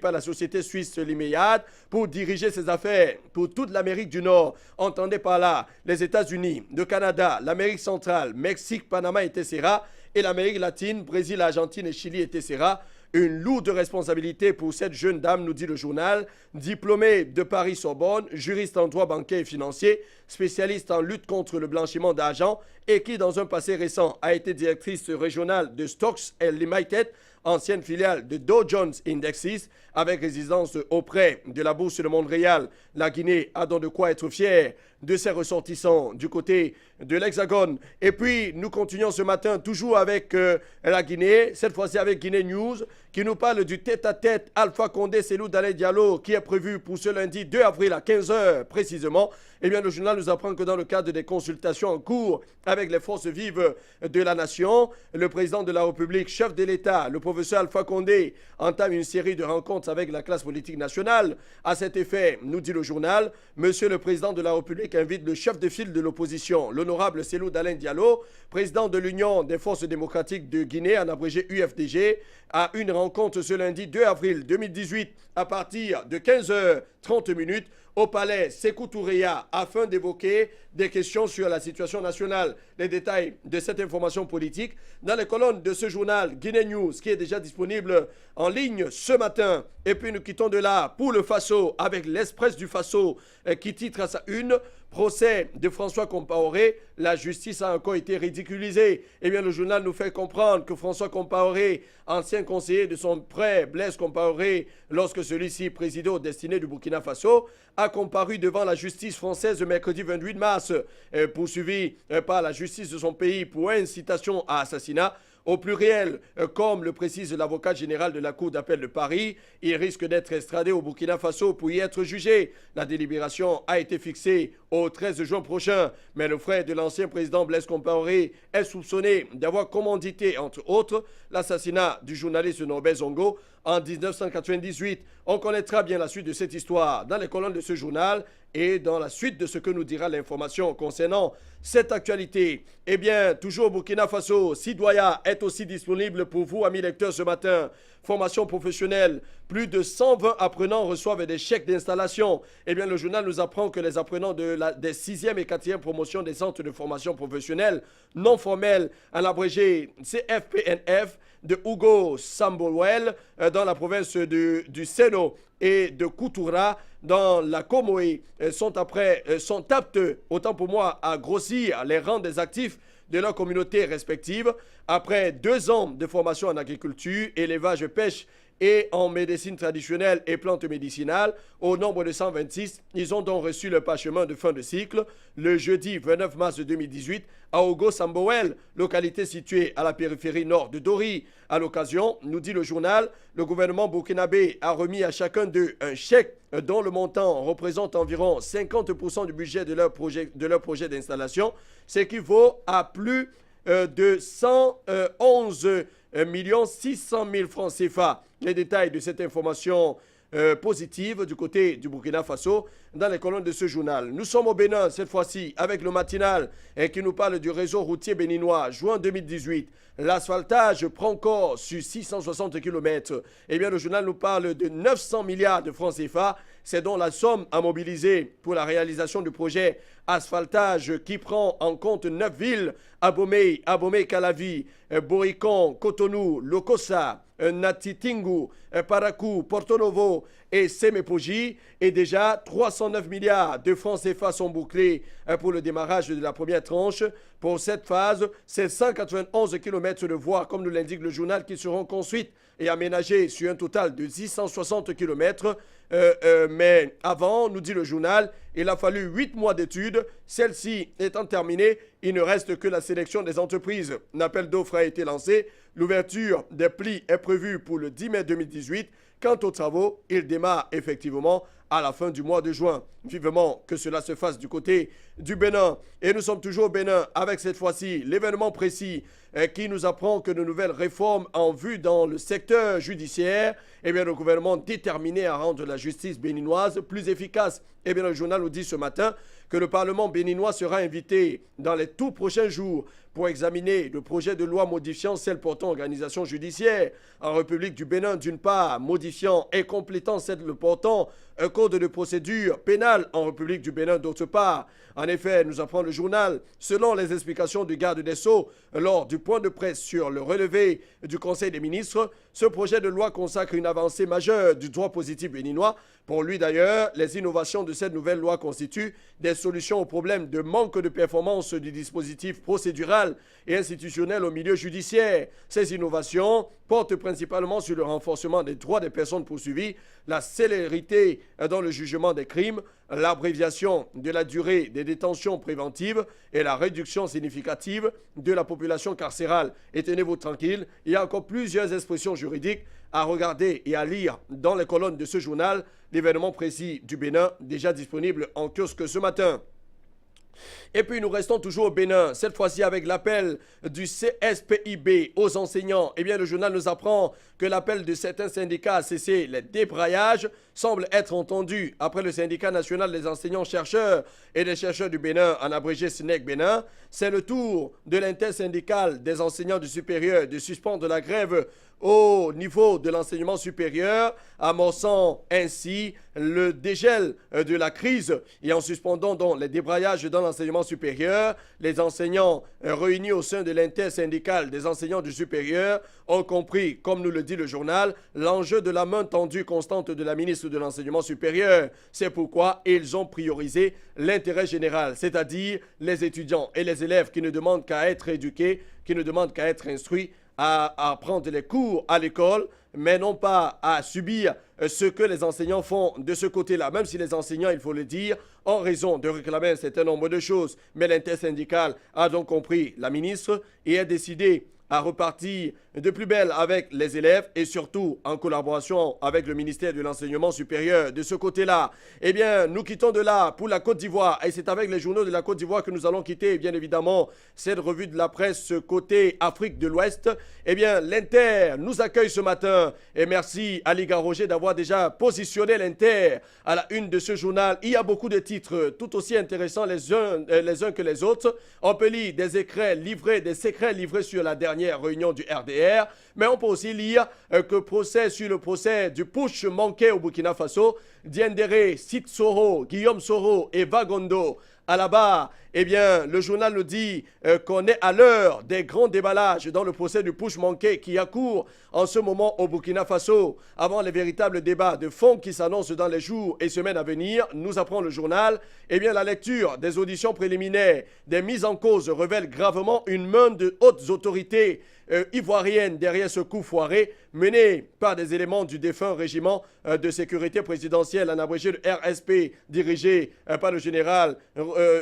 par la société suisse Liméade pour diriger ses affaires pour toute l'Amérique du Nord. Entendez par là les États-Unis, le Canada, l'Amérique centrale, Mexique, Panama et Tessera, et l'Amérique latine, Brésil, Argentine et Chili et Tessera. Une lourde responsabilité pour cette jeune dame, nous dit le journal, diplômée de Paris-Sorbonne, juriste en droit bancaire et financier, spécialiste en lutte contre le blanchiment d'argent et qui, dans un passé récent, a été directrice régionale de Stocks Limited, ancienne filiale de Dow Jones Indexes, avec résidence auprès de la Bourse de Montréal. La Guinée a donc de quoi être fière de ses ressortissants du côté de l'Hexagone. Et puis, nous continuons ce matin toujours avec la Guinée, cette fois-ci avec Guinée News, qui nous parle du tête-à-tête Alpha Condé-Cellou Dalein Diallo, qui est prévu pour ce lundi 2 avril à 15h précisément. Eh bien, le journal nous apprend que dans le cadre des consultations en cours avec les forces vives de la nation, le président de la République, chef de l'État, le professeur Alpha Condé, entame une série de rencontres avec la classe politique nationale. À cet effet, nous dit le journal, Monsieur le président de la République invite le chef de file de l'opposition, l'honorable Cellou Dalein Diallo, président de l'Union des forces démocratiques de Guinée, en abrégé UFDG, à une rencontre ce lundi 2 avril 2018 à partir de 15h30 au palais Sékou Touréa afin d'évoquer des questions sur la situation nationale. Les détails de cette information politique dans les colonnes de ce journal Guinée News qui est déjà disponible en ligne ce matin. Et puis nous quittons de là pour le Faso avec l'Express du Faso qui titre à sa une procès de François Compaoré, la justice a encore été ridiculisée. Eh bien, le journal nous fait comprendre que François Compaoré, ancien conseiller de son frère Blaise Compaoré, lorsque celui-ci présidait aux destinées du Burkina Faso, a comparu devant la justice française le mercredi 28 mars, poursuivi par la justice de son pays pour incitation à assassinat. Au pluriel, comme le précise l'avocat général de la Cour d'appel de Paris, il risque d'être extradé au Burkina Faso pour y être jugé. La délibération a été fixée au 13 juin prochain, mais le frère de l'ancien président Blaise Compaoré est soupçonné d'avoir commandité, entre autres, l'assassinat du journaliste Norbert Zongo en 1998. On connaîtra bien la suite de cette histoire dans les colonnes de ce journal et dans la suite de ce que nous dira l'information concernant cette actualité. Eh bien, toujours au Burkina Faso, Sidoya est aussi disponible pour vous, amis lecteurs, ce matin. Formation professionnelle Plus de 120 apprenants reçoivent des chèques d'installation. Eh bien, le journal nous apprend que les apprenants des 6e et 4e promotions des centres de formation professionnelle non formels, en abrégé CFPNF, de Hugo Sambolwell dans la province du Seno et de Koutoura dans la Comoé sont aptes, autant pour moi, à grossir les rangs des actifs de leurs communautés respectives. Après 2 ans de formation en agriculture, élevage, pêche et en médecine traditionnelle et plantes médicinales, au nombre de 126, ils ont donc reçu le parchemin de fin de cycle le jeudi 29 mars 2018 à Ogo Sambowel, localité située à la périphérie nord de Dori. À l'occasion, nous dit le journal, le gouvernement burkinabé a remis à chacun d'eux un chèque dont le montant représente environ 50% du budget de leur projet d'installation, ce qui vaut à plus de 111 600 000 francs CFA. Les détails de cette information positive du côté du Burkina Faso dans les colonnes de ce journal. Nous sommes au Bénin cette fois-ci avec le matinal qui nous parle du réseau routier béninois. Juin 2018, l'asphaltage prend corps sur 660 km. Eh bien, le journal nous parle de 900 milliards de francs CFA. C'est donc la somme à mobiliser pour la réalisation du projet asphaltage qui prend en compte 9 villes, Abomey, Calavi, Boricon, Cotonou, Lokossa, Natitingu, Parakou, Porto Novo et Semepoji. Et déjà, 309 milliards de francs CFA sont bouclés pour le démarrage de la première tranche. Pour cette phase, c'est 191 km de voies, comme nous l'indique le journal, qui seront construites et aménagées sur un total de 660 km. Mais avant, nous dit le journal, il a fallu 8 mois d'études. Celle-ci étant terminée, il ne reste que la sélection des entreprises. Un appel d'offres a été lancé. L'ouverture des plis est prévue pour le 10 mai 2018. Quant aux travaux, ils démarrent effectivement à la fin du mois de juin. Vivement que cela se fasse du côté du Bénin. Et nous sommes toujours au Bénin avec cette fois-ci l'événement précis qui nous apprend que de nouvelles réformes en vue dans le secteur judiciaire, eh bien, le gouvernement déterminé à rendre la justice béninoise plus efficace. Eh bien, le journal nous dit ce matin que le Parlement béninois sera invité dans les tout prochains jours pour examiner le projet de loi modifiant celle portant organisation judiciaire en République du Bénin d'une part, modifiant et complétant celle portant un code de procédure pénale en République du Bénin d'autre part. En effet, nous apprend le journal, selon les explications du garde des Sceaux lors du point de presse sur le relevé du Conseil des ministres, ce projet de loi consacre une avancée majeure du droit positif béninois. Pour lui d'ailleurs, les innovations de cette nouvelle loi constituent des solutions aux problèmes de manque de performance du dispositif procédural et institutionnel au milieu judiciaire. Ces innovations portent principalement sur le renforcement des droits des personnes poursuivies, la célérité dans le jugement des crimes, l'abréviation de la durée des détentions préventives et la réduction significative de la population carcérale. Et tenez-vous tranquille, il y a encore plusieurs expressions juridiques à regarder et à lire dans les colonnes de ce journal, l'événement précis du Bénin, déjà disponible en kiosque ce matin. Et puis nous restons toujours au Bénin, cette fois-ci avec l'appel du CSPIB aux enseignants. Eh bien, le journal nous apprend que l'appel de certains syndicats à cesser les débrayages semble être entendu après le syndicat national des enseignants-chercheurs et des chercheurs du Bénin, en abrégé SNEC Bénin. C'est le tour de l'intersyndicale des enseignants du supérieur de suspendre la grève au niveau de l'enseignement supérieur, amorçant ainsi le dégel de la crise et en suspendant donc les débrayages dans l'enseignement supérieur. Les enseignants réunis au sein de l'intersyndicale des enseignants du supérieur ont compris, comme nous le dit le journal, l'enjeu de la main tendue constante de la ministre de l'enseignement supérieur. C'est pourquoi ils ont priorisé l'intérêt général, c'est-à-dire les étudiants et les élèves qui ne demandent qu'à être éduqués, qui ne demandent qu'à être instruits, à prendre les cours à l'école, mais non pas à subir ce que les enseignants font de ce côté-là. Même si les enseignants, il faut le dire, ont raison de réclamer un certain nombre de choses. Mais l'intersyndicale a donc compris la ministre et a décidé à repartir de plus belle avec les élèves et surtout en collaboration avec le ministère de l'Enseignement supérieur de ce côté-là. Eh bien, nous quittons de là pour la Côte d'Ivoire et c'est avec les journaux de la Côte d'Ivoire que nous allons quitter, bien évidemment, cette revue de la presse côté Afrique de l'Ouest. Eh bien, l'Inter nous accueille ce matin et merci à Liga Roger d'avoir déjà positionné l'Inter à la une de ce journal. Il y a beaucoup de titres tout aussi intéressants les uns que les autres. On peut lire des secrets livrés sur la dernière dernière réunion du RDR. Mais on peut aussi lire que sur le procès du putsch manqué au Burkina Faso, Diendéré, Sid Soro, Guillaume Soro et Vagondo à la barre, eh bien, le journal nous dit qu'on est à l'heure des grands déballages dans le procès du putsch manqué qui a cours en ce moment au Burkina Faso. Avant les véritables débats de fond qui s'annoncent dans les jours et semaines à venir, nous apprend le journal, eh bien, la lecture des auditions préliminaires, des mises en cause révèle gravement une main de hautes autorités ivoiriennes derrière ce coup foiré mené par des éléments du défunt régiment de sécurité présidentielle, en abrégé le RSP, dirigé par le général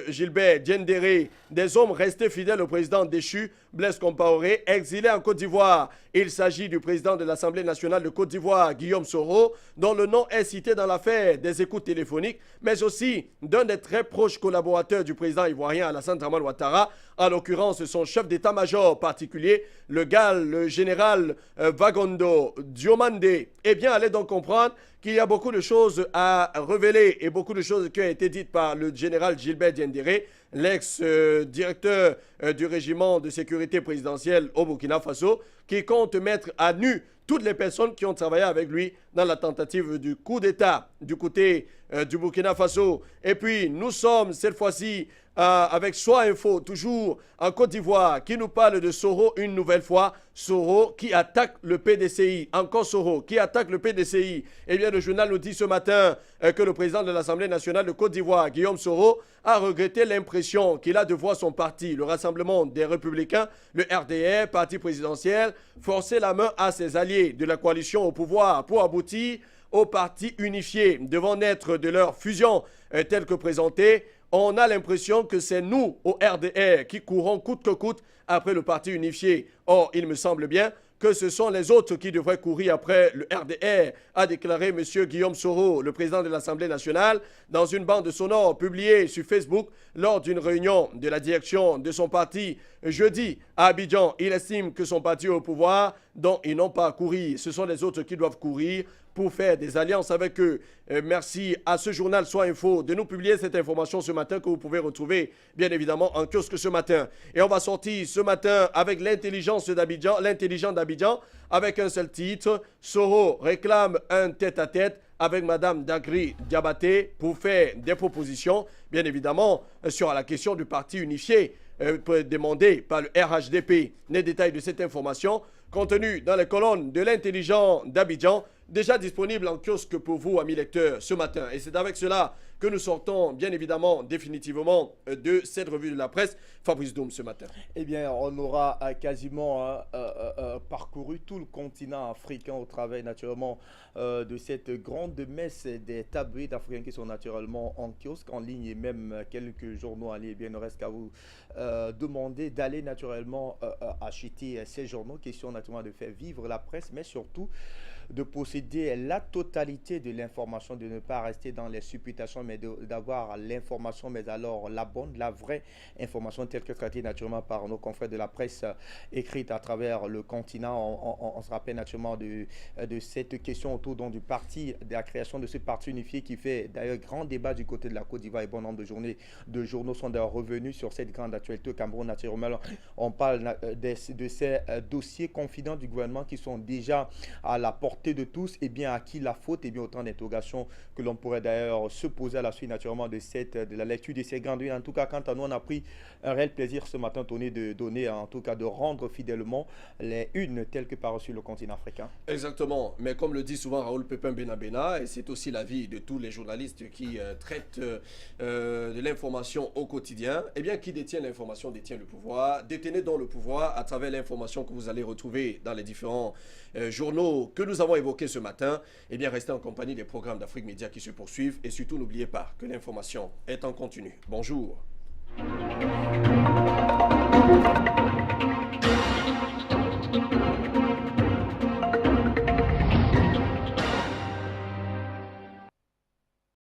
Gilbert Diendéré, des hommes restés fidèles au président déchu, Blaise Compaoré, exilé en Côte d'Ivoire. Il s'agit du président de l'Assemblée nationale de Côte d'Ivoire, Guillaume Soro, dont le nom est cité dans l'affaire des écoutes téléphoniques, mais aussi d'un des très proches collaborateurs du président ivoirien Alassane Dramane Ouattara, en l'occurrence son chef d'état-major particulier, le général Vagondo Diomandé. Eh bien, allez donc comprendre qu'il y a beaucoup de choses à révéler et beaucoup de choses qui ont été dites par le général Gilbert Diendéré, l'ex-directeur du régiment de sécurité présidentielle au Burkina Faso, qui compte mettre à nu toutes les personnes qui ont travaillé avec lui dans la tentative du coup d'État du côté du Burkina Faso. Et puis, nous sommes cette fois-ci avec Soi Info, toujours en Côte d'Ivoire, qui nous parle de Soro une nouvelle fois. Soro qui attaque le PDCI. Encore Soro qui attaque le PDCI. Eh bien, le journal nous dit ce matin que le président de l'Assemblée nationale de Côte d'Ivoire, Guillaume Soro, a regretté l'impression qu'il a de voir son parti, le Rassemblement des Républicains, le RDR, parti présidentiel, forcer la main à ses alliés de la coalition au pouvoir pour aboutir au parti unifié. Devant naître de leur fusion telle que présentée, on a l'impression que c'est nous, au RDR, qui courons coûte que coûte après le parti unifié. Or, il me semble bien que ce sont les autres qui devraient courir après le RDR, a déclaré M. Guillaume Soro, le président de l'Assemblée nationale, dans une bande sonore publiée sur Facebook lors d'une réunion de la direction de son parti jeudi à Abidjan. Il estime que son parti est au pouvoir, dont ils n'ont pas à courir. Ce sont les autres qui doivent courir pour faire des alliances avec eux. Merci à ce journal Soi Info de nous publier cette information ce matin que vous pouvez retrouver bien évidemment en kiosque ce matin. Et on va sortir ce matin avec l'intelligent d'Abidjan avec un seul titre. Soro réclame un tête-à-tête avec Mme Dagri Diabaté pour faire des propositions, bien évidemment, sur la question du parti unifié demandé par le RHDP. Les détails de cette information contenus dans les colonnes de l'intelligent d'Abidjan, déjà disponible en kiosque pour vous, amis lecteurs, ce matin. Et c'est avec cela que nous sortons, bien évidemment, définitivement, de cette revue de la presse. Fabrice Doum, ce matin. Eh bien, on aura quasiment parcouru tout le continent africain au travers, naturellement, de cette grande messe des tabloïds africains qui sont naturellement en kiosque, en ligne, et même quelques journaux en ligne. Eh bien, il ne reste qu'à vous demander d'aller naturellement acheter ces journaux. Question naturellement de faire vivre la presse, mais surtout de posséder la totalité de l'information, de ne pas rester dans les supputations, mais d'avoir l'information, mais alors la bonne, la vraie information telle que traitée naturellement par nos confrères de la presse écrite à travers le continent. On se rappelle naturellement de cette question autour du parti, de la création de ce parti unifié qui fait d'ailleurs grand débat du côté de la Côte d'Ivoire, et bon nombre de journaux sont d'ailleurs revenus sur cette grande actualité au Cameroun. Naturellement, on parle de ces dossiers confidents du gouvernement qui sont déjà à la portée de tous. Et bien, à qui la faute? Et bien, autant d'interrogations que l'on pourrait d'ailleurs se poser à la suite naturellement de la lecture de ces grandes lignes. En tout cas, quant à nous, on a pris un réel plaisir ce matin, Tony, de donner, en tout cas de rendre fidèlement les unes telles que parues sur le continent africain. Exactement, mais comme le dit souvent Raoul Pépin Benabena, et c'est aussi l'avis de tous les journalistes qui traitent de l'information au quotidien, eh bien, qui détient l'information détient le pouvoir. Détenez donc le pouvoir à travers l'information que vous allez retrouver dans les différents journaux que nous avons évoqués ce matin. Eh bien, restez en compagnie des programmes d'Afrique Média qui se poursuivent, et surtout n'oubliez pas que l'information est en continu. Bonjour.